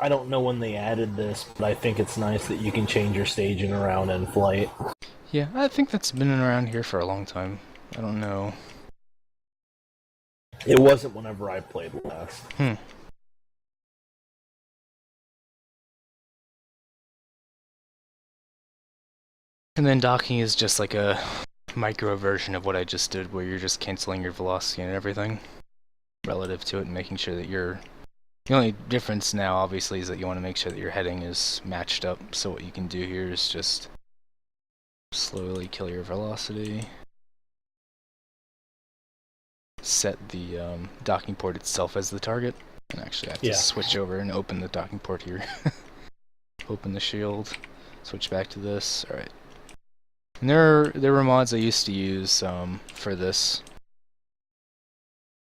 I don't know when they added this, but I think it's nice that you can change your staging around in flight. Yeah, I think that's been around here for a long time. I don't know. It wasn't whenever I played last. And then docking is just like a micro version of what I just did, where you're just canceling your velocity and everything relative to it and making sure that you're... The only difference now, obviously, is that you want to make sure that your heading is matched up. So what you can do here is just slowly kill your velocity. Set the docking port itself as the target. And actually I have to switch over and open the docking port here. Open the shield. So Switch back to this. All right. And there were mods I used to use for this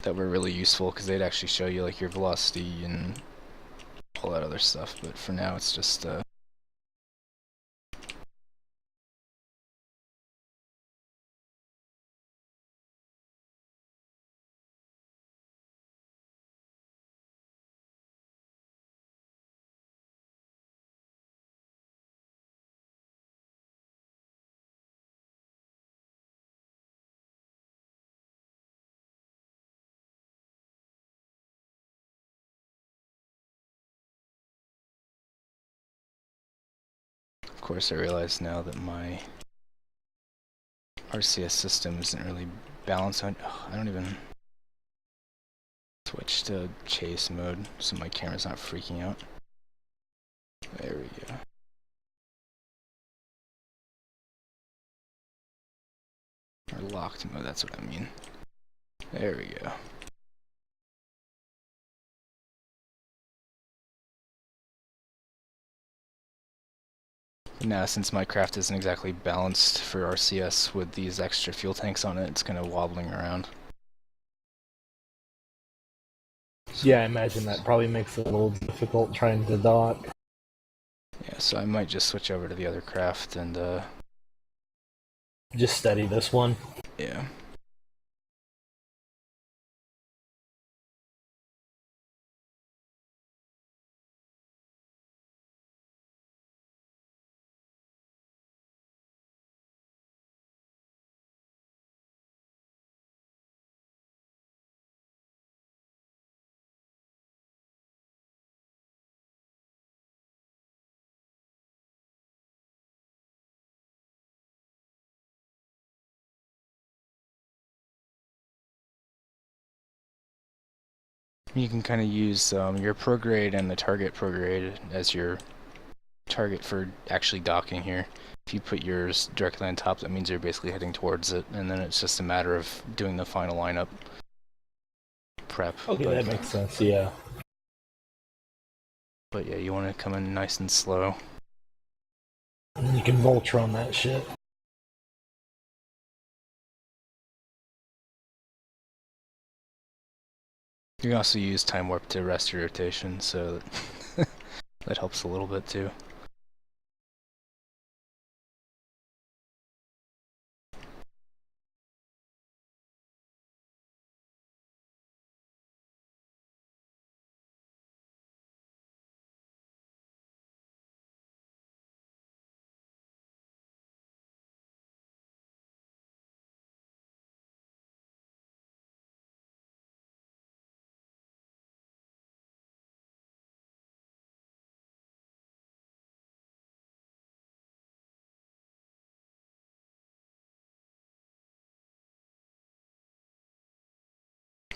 that were really useful because they'd actually show you like your velocity and all that other stuff. But for now, it's just of course, I realize now that my RCS system isn't really balanced on. Oh, I don't even switch to chase mode so my camera's not freaking out. There we go. Or locked mode, that's what I mean. There we go. Now, since my craft isn't exactly balanced for RCS with these extra fuel tanks on it, it's kind of wobbling around. Yeah, I imagine that probably makes it a little difficult trying to dock. Yeah, so I might just switch over to the other craft and, Just steady this one. yeah. You can kind of use your prograde and the target prograde as your target for actually docking here. If you put yours directly on top, that means you're basically heading towards it, and then it's just a matter of doing the final lineup prep. Okay, that makes sense, yeah. But yeah, you want to come in nice and slow. And you can vulture on that shit. You can also use time warp to rest your rotation, so that helps a little bit too.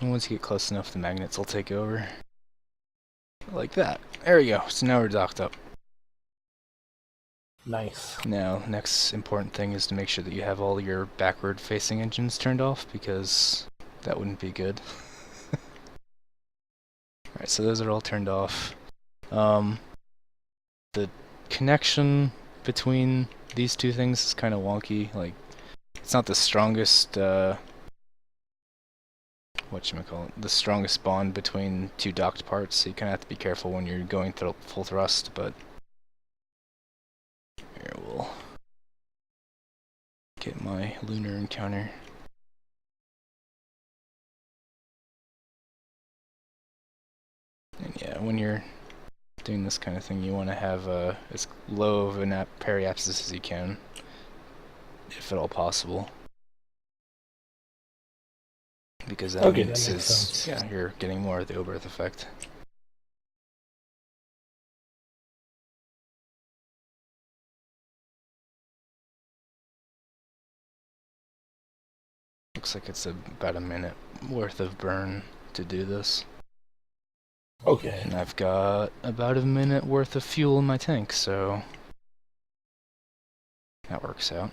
And once you get close enough, the magnets will take over. Like that. There we go. So now we're docked up. Nice. Now, next important thing is to make sure that you have all your backward facing engines turned off, because that wouldn't be good. Alright, so those are all turned off. The connection between these two things is kind of wonky. Like, it's not the strongest, the strongest bond between two docked parts, so you kind of have to be careful when you're going through full thrust, but here we'll get my lunar encounter. And yeah, when you're doing this kind of thing, you want to have as low of a periapsis as you can, if at all possible. Because that Okay, means that makes sense. yeah, you're getting more of the Oberth effect. Looks like it's about a minute worth of burn to do this. Okay. And I've got about a minute worth of fuel in my tank, so that works out.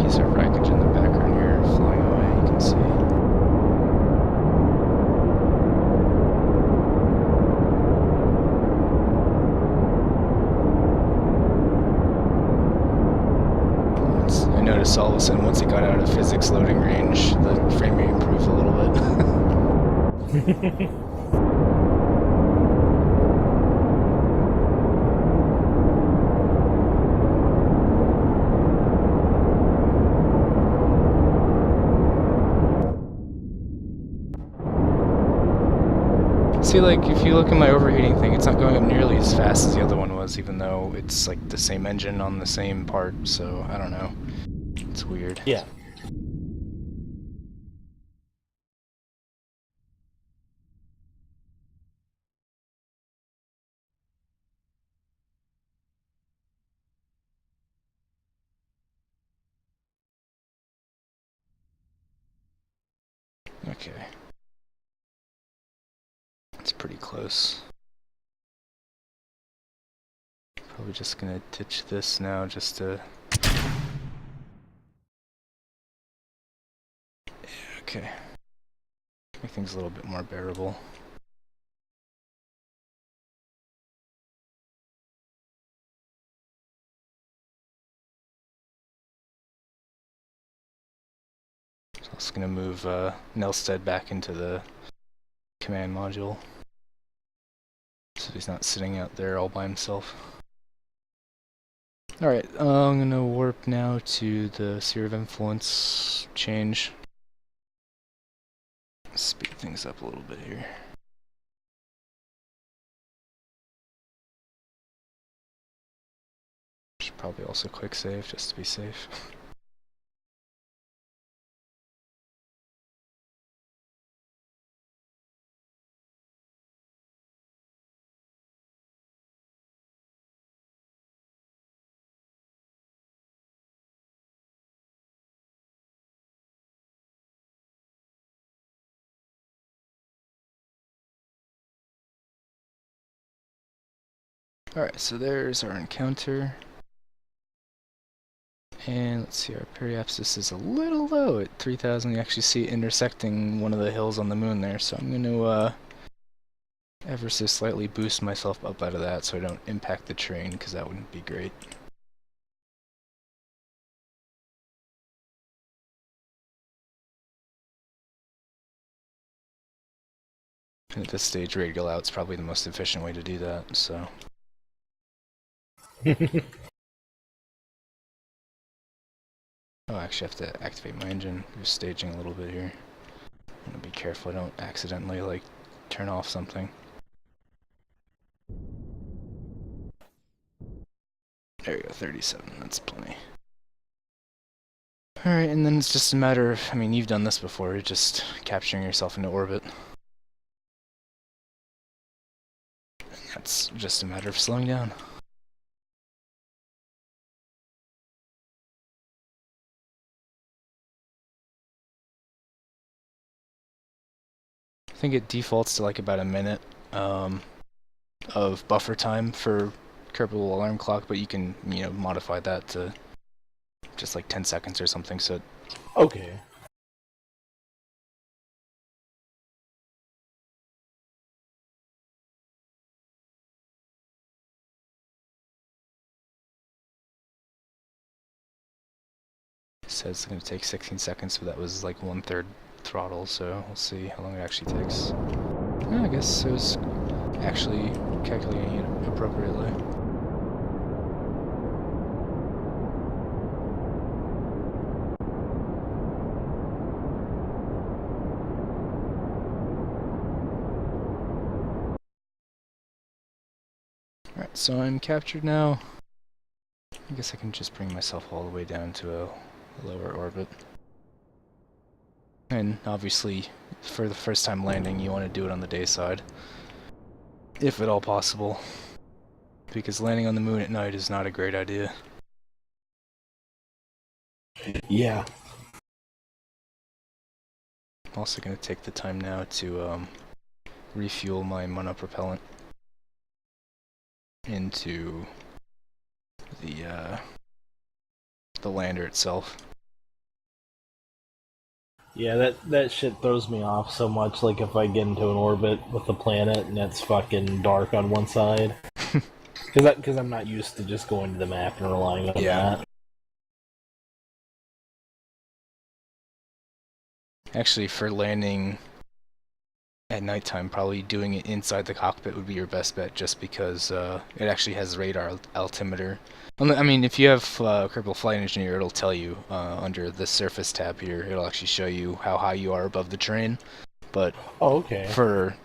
piece of wreckage in the background here flying away, you can see. I noticed all of a sudden once it got out of physics loading range, the frame rate improved a little bit. See, like, if you look at my overheating thing, it's not going up nearly as fast as the other one was, even though it's, like, the same engine on the same part, so, I don't know. It's weird. Yeah. Okay. It's pretty close. Probably just gonna ditch this now just to... Okay. Make things a little bit more bearable. So I'm just gonna move Nelstead back into the command module, so he's not sitting out there all by himself. Alright, I'm gonna warp now to the sphere of influence change. Speed things up a little bit here. Should probably also quick save just to be safe. Alright, so there's our encounter. And let's see, our periapsis is a little low at 3,000. You actually see it intersecting one of the hills on the moon there, so I'm going to ever so slightly boost myself up out of that so I don't impact the train, because that wouldn't be great. And at this stage, radial out's probably the most efficient way to do that, so... Oh, I actually have to activate my engine. We're staging a little bit here. I'm gonna be careful I don't accidentally, like, turn off something. There we go, 37, that's plenty. Alright, and then it's just a matter of, I mean, you've done this before, just capturing yourself into orbit. And that's just a matter of slowing down. I think it defaults to like about a minute of buffer time for Kerbal Alarm Clock, but you can, you know, modify that to just like 10 seconds or something, so... Okay. It says it's going to take 16 seconds, but that was like 1/3 throttle, so we'll see how long it actually takes. Yeah, I guess it was actually calculating it appropriately. Alright, so I'm captured now. I guess I can just bring myself all the way down to a lower orbit. And obviously, for the first time landing, you want to do it on the day side, if at all possible, because landing on the moon at night is not a great idea. Yeah. I'm also going to take the time now to refuel my monopropellant into the lander itself. Yeah, that shit throws me off so much. Like if I get into an orbit with the planet and it's fucking dark on one side, because I'm not used to just going to the map and relying on Yeah. that. Actually, for landing at nighttime, probably doing it inside the cockpit would be your best bet, just because it actually has radar altimeter. I mean, if you have Kerbal Flight Engineer, it'll tell you under the surface tab here. It'll actually show you how high you are above the terrain. But Oh, okay. for,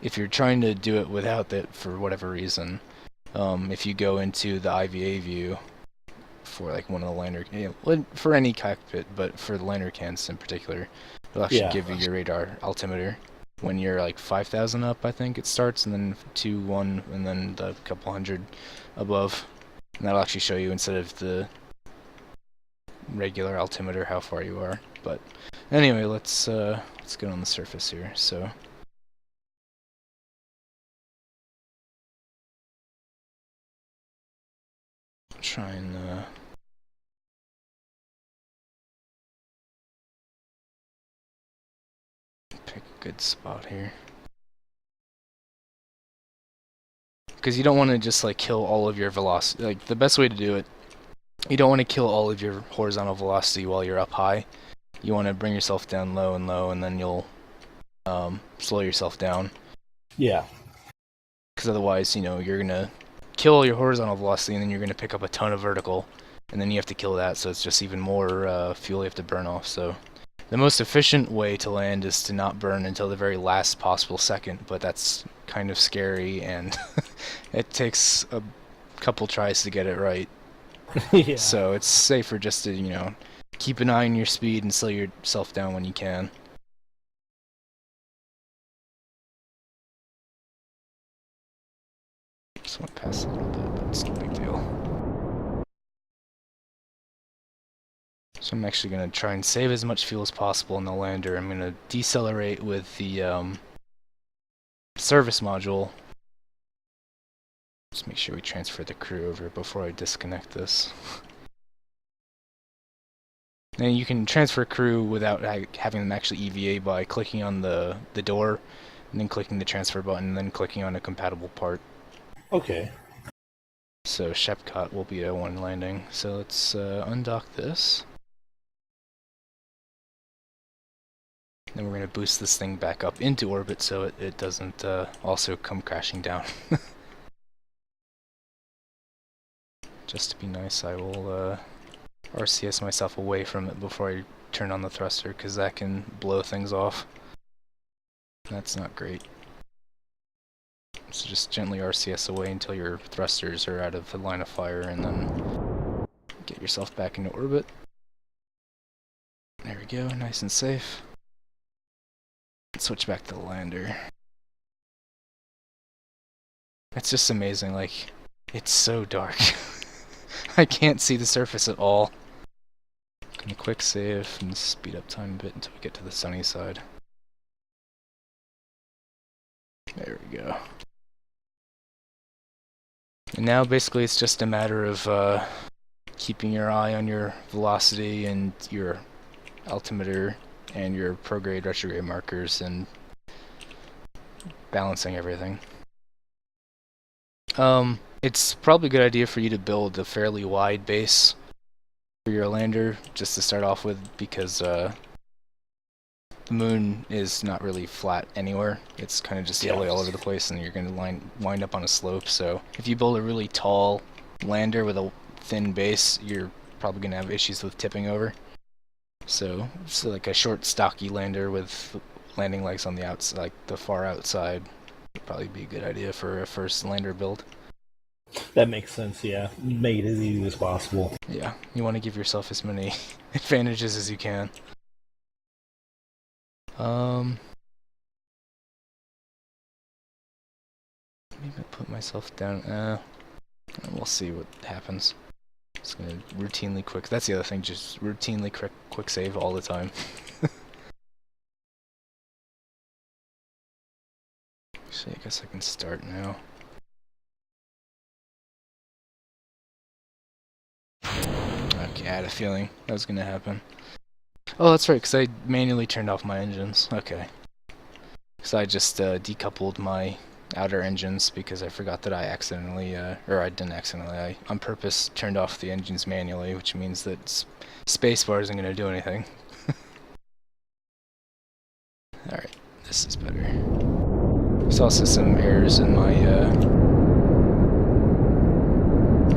if you're trying to do it without that for whatever reason, if you go into the IVA view for like one of the lander, for any cockpit, but for the lander cans in particular, it'll actually give you your radar altimeter when you're like 5,000 up, I think it starts, and then 2, 1, and then the couple hundred above. And that'll actually show you, instead of the regular altimeter, how far you are. But anyway, let's get on the surface here. So try and pick a good spot here, because you don't want to just like kill all of your velocity. Like, the best way to do it, you don't want to kill all of your horizontal velocity while you're up high. You want to bring yourself down low, and then you'll slow yourself down. Yeah. Because otherwise, you're gonna kill all your horizontal velocity, and then you're gonna pick up a ton of vertical, and then you have to kill that. So it's just even more fuel you have to burn off. So the most efficient way to land is to not burn until the very last possible second, but that's kind of scary, and it takes a couple tries to get it right. Yeah. So it's safer just to, keep an eye on your speed and slow yourself down when you can. Just went past a little bit, but it's no big deal. So I'm actually going to try and save as much fuel as possible in the lander. I'm going to decelerate with the service module. Just make sure we transfer the crew over before I disconnect this. And you can transfer crew without having them actually EVA by clicking on the door, and then clicking the transfer button, and then clicking on a compatible part. Okay. So Shepcot will be a one landing. So let's undock this. Then we're going to boost this thing back up into orbit so it doesn't also come crashing down. Just to be nice, I will RCS myself away from it before I turn on the thruster, because that can blow things off. That's not great. So just gently RCS away until your thrusters are out of the line of fire, and then get yourself back into orbit. There we go, nice and safe. Switch back to the lander. It's just amazing, like, it's so dark. I can't see the surface at all. Gonna quick save and speed up time a bit until we get to the sunny side. There we go. And now basically it's just a matter of keeping your eye on your velocity and your altimeter and your prograde, retrograde markers, and balancing everything. It's probably a good idea for you to build a fairly wide base for your lander, just to start off with, because the moon is not really flat anywhere. It's kind of just hilly all over the place, and you're going to wind up on a slope. So if you build a really tall lander with a thin base, you're probably going to have issues with tipping over. So like a short, stocky lander with landing legs on the outside, like the far outside, would probably be a good idea for a first lander build. That makes sense, yeah. Make it as easy as possible. Yeah, you want to give yourself as many advantages as you can. Maybe I'll put myself down. We'll see what happens. Just gonna routinely quick. That's the other thing. Just routinely quick save all the time. Actually, I guess I can start now. Okay, I had a feeling that was gonna happen. Oh, that's right, because I manually turned off my engines. Okay. Because I just decoupled my outer engines because I forgot that I accidentally, or I didn't accidentally, I on purpose turned off the engines manually, which means that spacebar isn't going to do anything. Alright, this is better. There's also some errors in my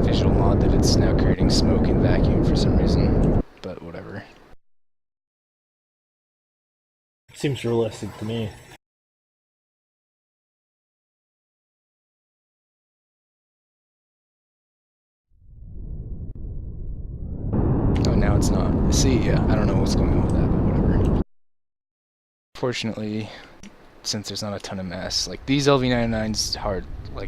visual mod that it's now creating smoke and vacuum for some reason, but whatever. Seems realistic to me. Oh, now it's not. See, yeah, I don't know what's going on with that, but whatever. Fortunately, since there's not a ton of mass, like these LV99s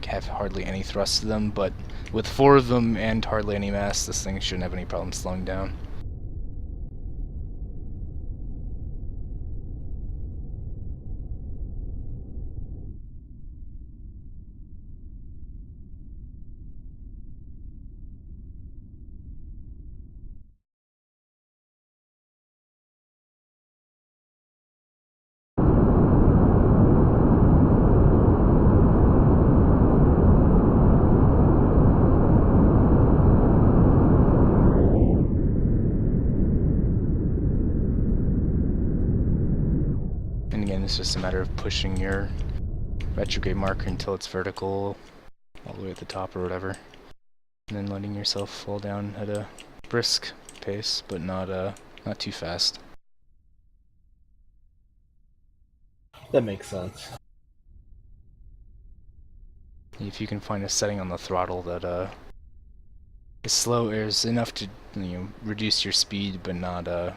have hardly any thrust to them, but with 4 of them and hardly any mass, this thing shouldn't have any problem slowing down. And again, it's just a matter of pushing your retrograde marker until it's vertical all the way at the top or whatever, and then letting yourself fall down at a brisk pace, but not too fast. That makes sense. If you can find a setting on the throttle that is slow, is enough to reduce your speed, but not the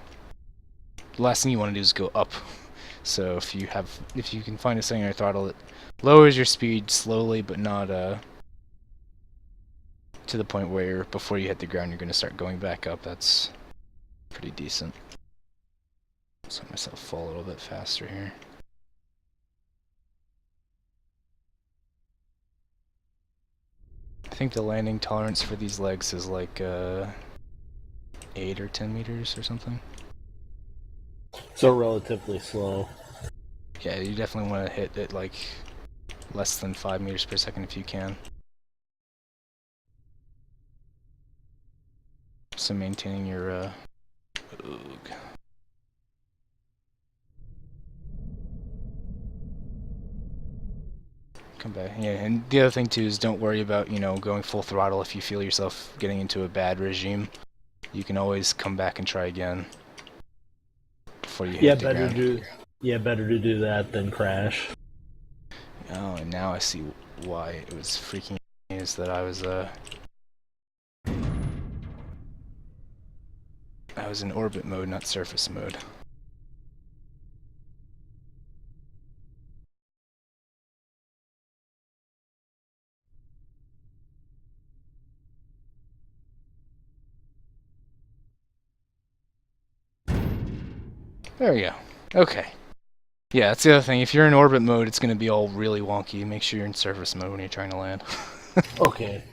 last thing you want to do is go up. So if you can find a setting on your throttle that lowers your speed slowly, but not to the point where before you hit the ground you're going to start going back up, that's pretty decent. Let's let myself fall a little bit faster here. I think the landing tolerance for these legs is like 8 or 10 meters or something. So relatively slow. Yeah, you definitely want to hit it like less than 5 meters per second if you can. So maintaining your oog. Come back. Yeah, and the other thing too is don't worry about, going full throttle if you feel yourself getting into a bad regime. You can always come back and try again before you hit the ground. Better to do that than crash. Oh, and now I see why it was freaking me, is that I was in orbit mode, not surface mode. There we go. Okay. Yeah, that's the other thing. If you're in orbit mode, it's going to be all really wonky. Make sure you're in surface mode when you're trying to land. Okay.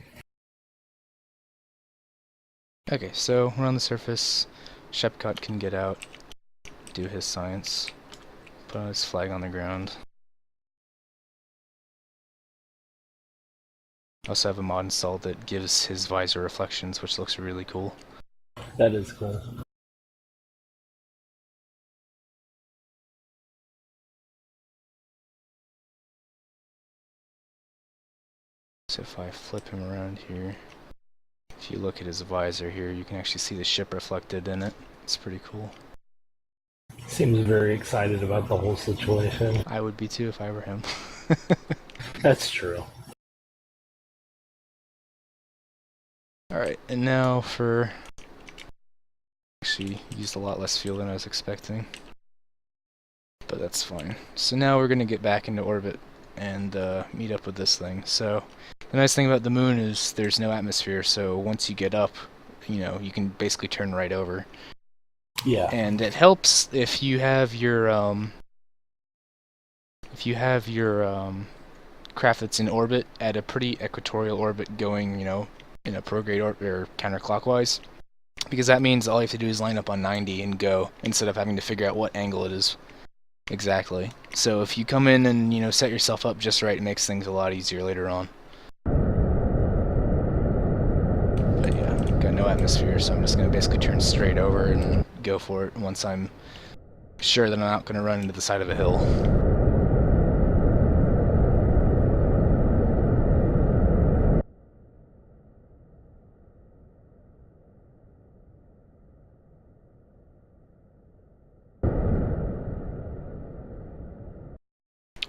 Okay, so we're on the surface. Shepcott can get out, do his science, put his flag on the ground. I also have a mod installed that gives his visor reflections, which looks really cool. That is cool. So if I flip him around here, if you look at his visor here, you can actually see the ship reflected in it. It's pretty cool. Seems very excited about the whole situation. I would be too if I were him. That's true. Alright, and now for... Actually, used a lot less fuel than I was expecting. But that's fine. So now we're going to get back into orbit and meet up with this thing. So the nice thing about the moon is there's no atmosphere, so once you get up, you can basically turn right over. Yeah. And it helps if you have your craft that's in orbit at a pretty equatorial orbit going, in a prograde orbit or counterclockwise. Because that means all you have to do is line up on 90 and go, instead of having to figure out what angle it is exactly. So if you come in and, you know, set yourself up just right, it makes things a lot easier later on. But yeah, got no atmosphere, so I'm just going to basically turn straight over and go for it once I'm sure that I'm not going to run into the side of a hill.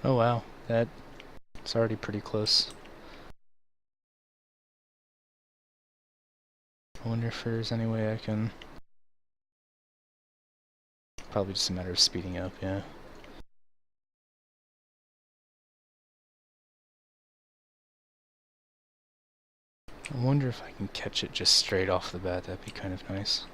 Oh wow, that's already pretty close. I wonder if there's any way I can... Probably just a matter of speeding up, yeah. I wonder if I can catch it just straight off the bat, that'd be kind of nice.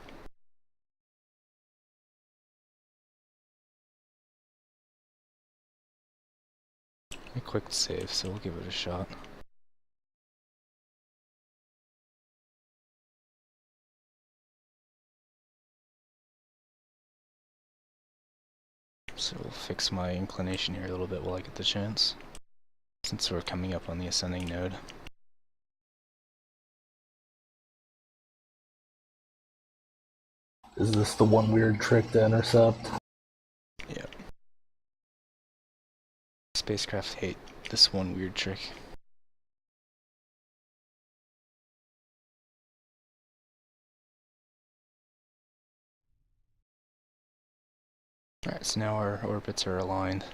A quick save, so we'll give it a shot. So we'll fix my inclination here a little bit while I get the chance, since we're coming up on the ascending node. Is this the one weird trick to intercept? Yep. Spacecraft hate this one weird trick. Alright, so now our orbits are aligned.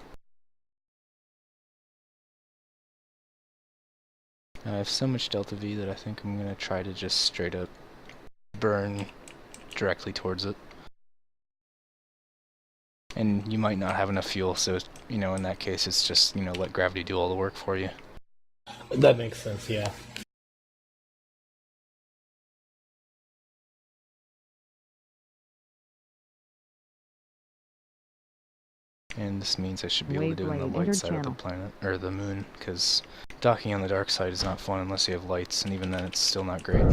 I have so much delta V that I think I'm gonna try to just straight up burn directly towards it. And you might not have enough fuel, so, you know, in that case it's just, you know, let gravity do all the work for you. That makes sense, yeah. And this means I should be able to do it on the light side of the planet, or the moon, because docking on the dark side is not fun unless you have lights, and even then it's still not great.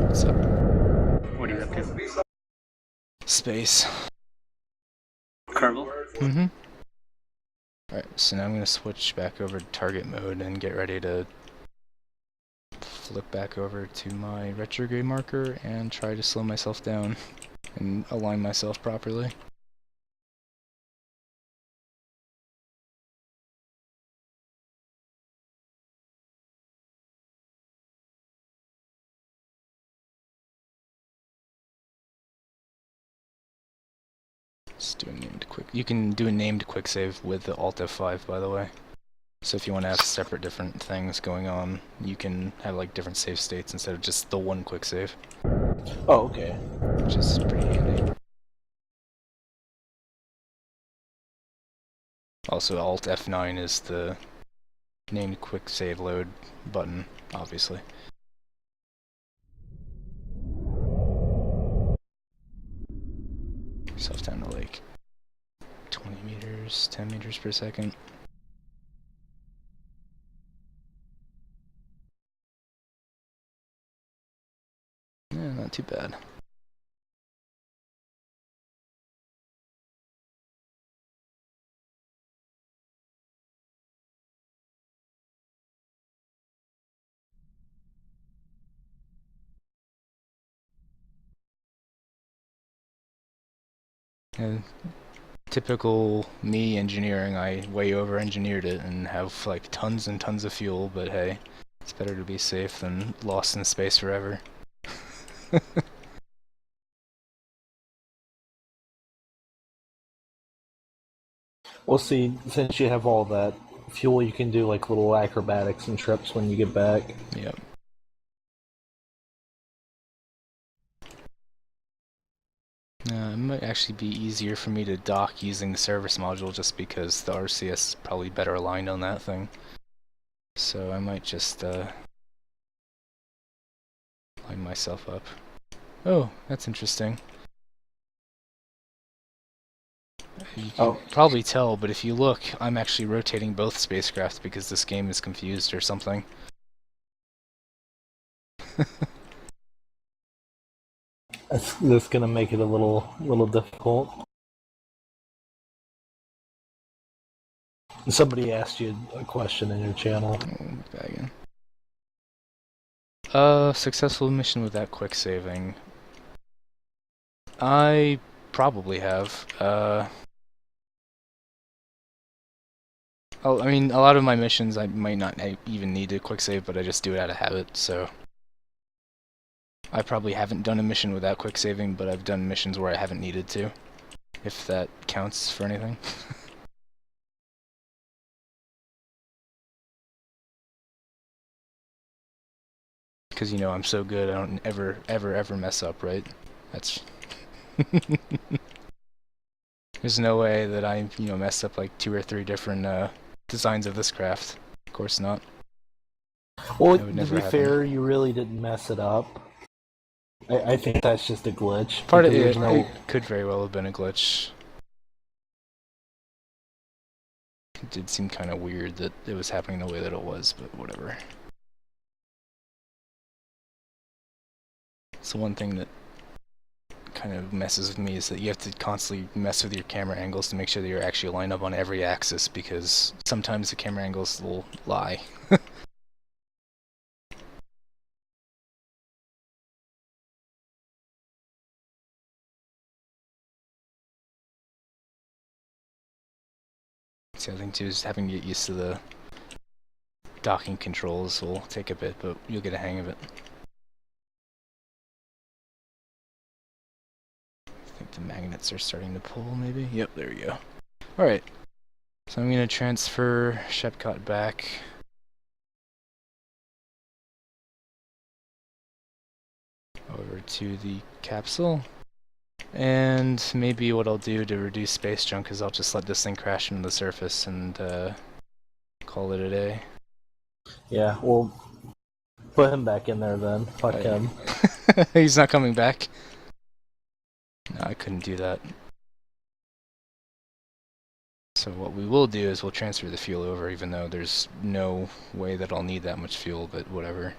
What's up? What are you up to? Space. Kerbal? Mm-hmm. Alright, so now I'm going to switch back over to target mode and get ready to flip back over to my retrograde marker and try to slow myself down and align myself properly. Just do a named quick. You can do a named quick save with the Alt F5, by the way. So if you want to have separate different things going on, you can have like different save states instead of just the one quick save. Oh, okay. Which is pretty handy. Also, Alt F9 is the named quick save load button, obviously. Yourself down to like 20 meters, 10 meters per second. Yeah, not too bad. And typical me engineering, I way over engineered it and have like tons and tons of fuel, but hey, it's better to be safe than lost in space forever. Well, see, since you have all that fuel, you can do like little acrobatics and trips when you get back. Yep. It might actually be easier for me to dock using the service module just because the RCS is probably better aligned on that thing. So I might just line myself up. Oh, that's interesting. You can probably tell, but if you look, I'm actually rotating both spacecraft because this game is confused or something. That's gonna make it a little difficult. Somebody asked you a question in your channel. Bagging. Successful mission without quick saving. I probably have. I mean, a lot of my missions I might not even need to quick save, but I just do it out of habit, so... I probably haven't done a mission without quick saving, but I've done missions where I haven't needed to. If that counts for anything. Because, you know, I'm so good, I don't ever mess up, right? That's... There's no way that I, you know, messed up like 2 or 3 different, designs of this craft. Of course not. Well, That would to never be happen. fair, you really didn't mess it up. I think that's just a glitch. Part of because it, there's no- it could very well have been a glitch. It did seem kind of weird that it was happening the way that it was, but whatever. It's the one thing that kind of messes with me is that you have to constantly mess with your camera angles to make sure that you're actually lined up on every axis, because sometimes the camera angles will lie. The other thing too is having to get used to the docking controls will take a bit, but you'll get a hang of it. I think the magnets are starting to pull, maybe? Yep, there we go. Alright, so I'm going to transfer Shepcot back. Over to the capsule. And maybe what I'll do to reduce space junk is I'll just let this thing crash into the surface and call it a day. Yeah, well, put him back in there then. Fuck Right. him. He's not coming back. No, I couldn't do that. So what we will do is we'll transfer the fuel over, even though there's no way that I'll need that much fuel, but whatever.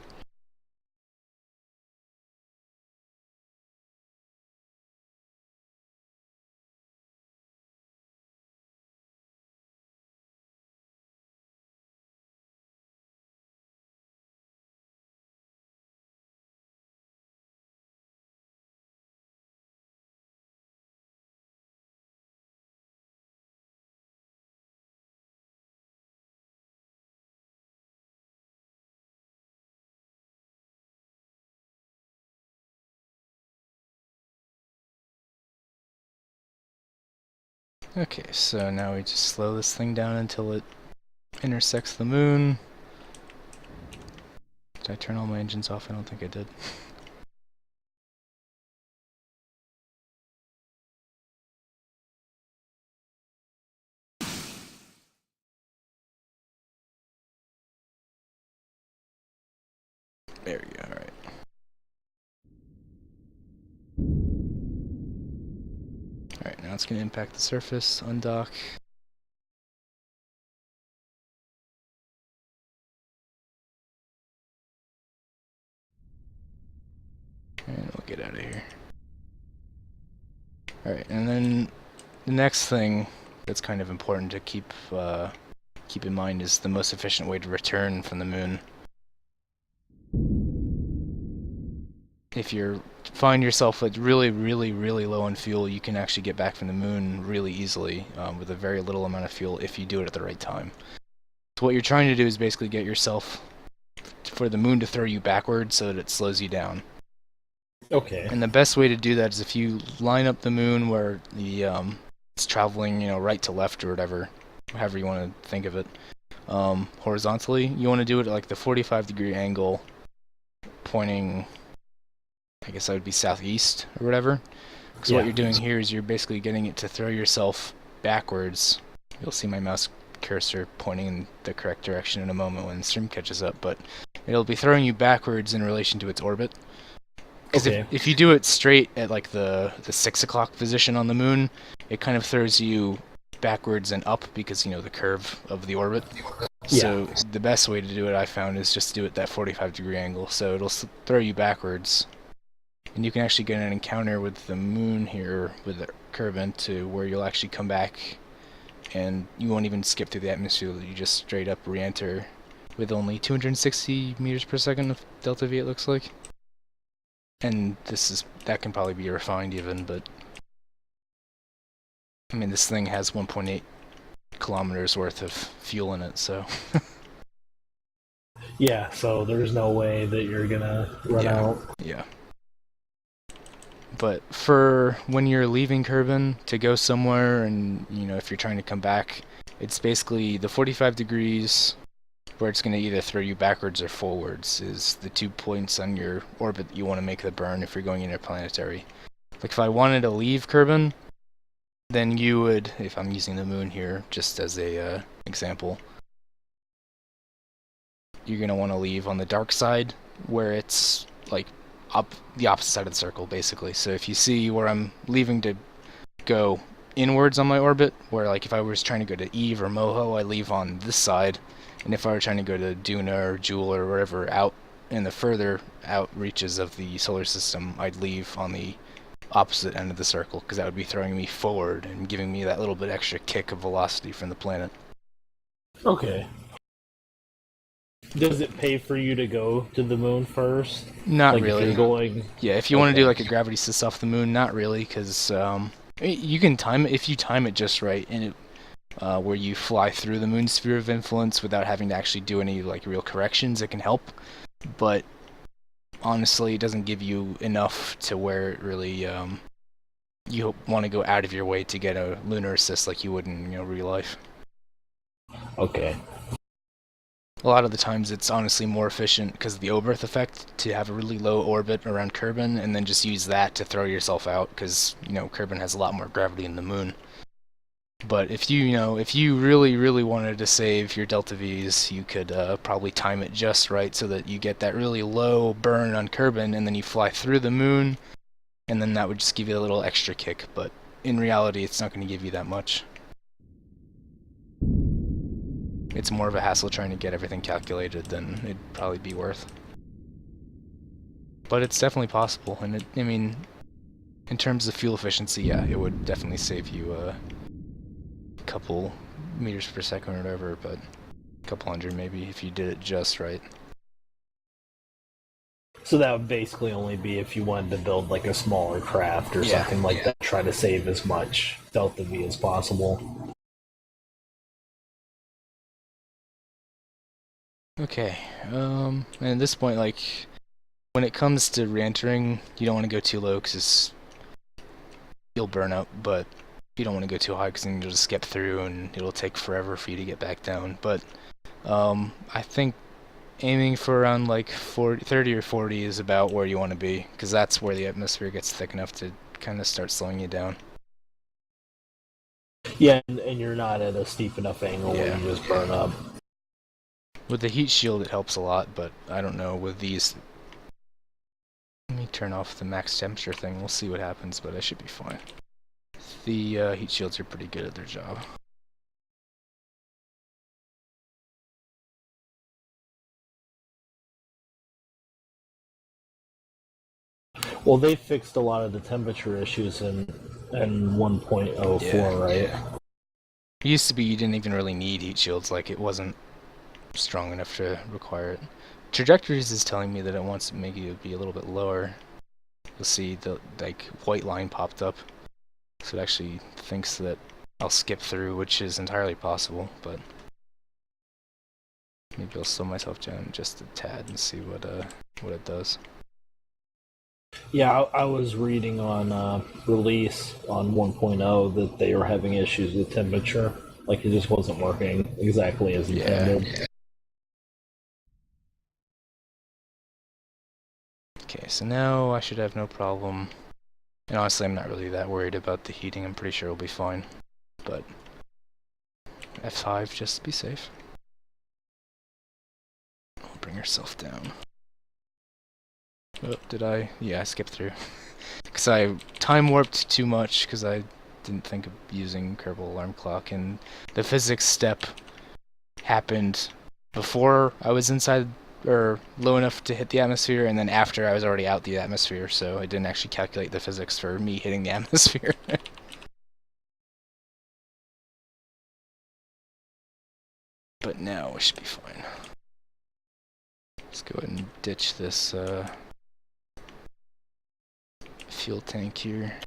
Okay, so now we just slow this thing down until it intersects the moon. Did I turn all my engines off? I don't think I did. There we go, alright. Alright, now it's going to impact the surface, undock. And we'll get out of here. Alright, and then the next thing that's kind of important to keep in mind is the most efficient way to return from the moon. If you find yourself like really low on fuel, you can actually get back from the moon really easily with a very little amount of fuel if you do it at the right time. So what you're trying to do is basically get yourself for the moon to throw you backwards so that it slows you down. Okay. And the best way to do that is if you line up the moon where the it's traveling, you know, right to left or whatever, however you want to think of it, horizontally. You want to do it at like the 45-degree angle, pointing, I guess that would be southeast or whatever. Because what you're doing here is you're basically getting it to throw yourself backwards. You'll see my mouse cursor pointing in the correct direction in a moment when the stream catches up, but it'll be throwing you backwards in relation to its orbit. Because if you do it straight at like the 6 o'clock position on the moon, it kind of throws you backwards and up because, you know, the curve of the orbit. So the best way to do it, I found, is just do it that 45-degree angle. So it'll throw you backwards, and you can actually get an encounter with the moon here with the Kerbin to where you'll actually come back, and you won't even skip through the atmosphere. You just straight up re-enter with only 260 meters per second of delta V, it looks like. And that can probably be refined even, but I mean, this thing has 1.8 kilometers worth of fuel in it, so Yeah, so there's no way that you're gonna run out. yeah. But for when you're leaving Kerbin to go somewhere, and if you're trying to come back, it's basically the 45 degrees where it's going to either throw you backwards or forwards is the 2 points on your orbit that you want to make the burn if you're going interplanetary. Like if I wanted to leave Kerbin, then you would, if I'm using the moon here just as a example, you're going to want to leave on the dark side where it's like up the opposite side of the circle, basically. So if you see where I'm leaving to go inwards on my orbit, where like if I was trying to go to Eve or Moho, I leave on this side, and if I were trying to go to Duna or Jool or wherever out in the further out reaches of the solar system, I'd leave on the opposite end of the circle, because that would be throwing me forward and giving me that little bit extra kick of velocity from the planet. Okay. Does it pay for you to go to the moon first? Not like really. If you're going... Yeah, if you want to do like a gravity assist off the moon, not really, because you can time it if you time it just right, and it where you fly through the moon's sphere of influence without having to actually do any like real corrections. It can help, but honestly, it doesn't give you enough to where it really you want to go out of your way to get a lunar assist like you would in real life. Okay. A lot of the times it's honestly more efficient because of the Oberth effect to have a really low orbit around Kerbin and then just use that to throw yourself out, because Kerbin has a lot more gravity than the moon. But if you really wanted to save your delta V's, you could probably time it just right so that you get that really low burn on Kerbin, and then you fly through the moon, and then that would just give you a little extra kick. But in reality, it's not going to give you that much. It's more of a hassle trying to get everything calculated than it'd probably be worth. But it's definitely possible, and in terms of fuel efficiency, yeah, it would definitely save you a couple meters per second or whatever, but a couple hundred maybe if you did it just right. So that would basically only be if you wanted to build like a smaller craft or something like that, try to save as much delta V as possible. Okay, and at this point, like, when it comes to re-entering, you don't want to go too low because you'll burn up, but you don't want to go too high because then you'll just skip through and it'll take forever for you to get back down. But I think aiming for around like 30 or 40 is about where you want to be, because that's where the atmosphere gets thick enough to kind of start slowing you down. Yeah, and you're not at a steep enough angle where you just burn up. With the heat shield, it helps a lot, but I don't know with these. Let me turn off the max temperature thing. We'll see what happens, but I should be fine. The heat shields are pretty good at their job. Well, they fixed a lot of the temperature issues in 1.04, right? Yeah. It used to be you didn't even really need heat shields, like it wasn't strong enough to require it. Trajectories is telling me that it wants to make it be a little bit lower. You'll see the white line popped up, so it actually thinks that I'll skip through, which is entirely possible, but maybe I'll slow myself down just a tad and see what it does. Yeah, I was reading on release on 1.0 that they were having issues with temperature. Like, it just wasn't working exactly as intended. Yeah. Okay, so now I should have no problem. And honestly, I'm not really that worried about the heating. I'm pretty sure it'll be fine. But F5 just to be safe. I'll bring herself down. Oh, did I? Yeah, I skipped through. Because I time warped too much because I didn't think of using Kerbal Alarm Clock, and the physics step happened before I was inside or low enough to hit the atmosphere, and then after I was already out the atmosphere, so I didn't actually calculate the physics for me hitting the atmosphere. But now we should be fine. Let's go ahead and ditch this fuel tank here.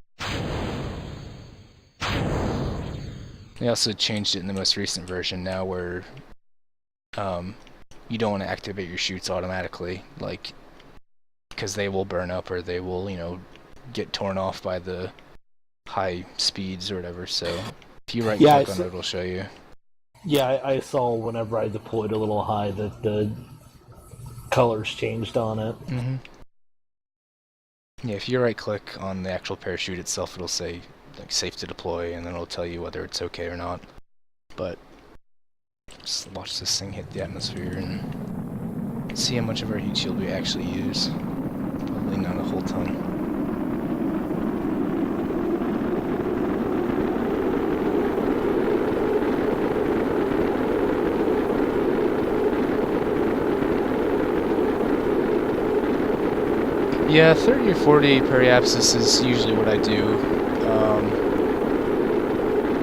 They also changed it in the most recent version now where you don't want to activate your chutes automatically, like, because they will burn up or they will, you know, get torn off by the high speeds or whatever. So if you right click on it, it'll show you. Yeah, I saw whenever I deployed a little high that the colors changed on it. Mm-hmm. Yeah, if you right click on the actual parachute itself, it'll say like safe to deploy, and then it'll tell you whether it's okay or not. But just watch this thing hit the atmosphere and see how much of our heat shield we actually use. Probably not a whole ton. Yeah, 30 or 40 periapsis is usually what I do.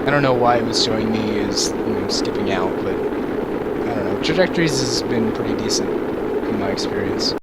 I don't know why it was showing me as, you know, skipping out, but I don't know. Trajectories has been pretty decent in my experience.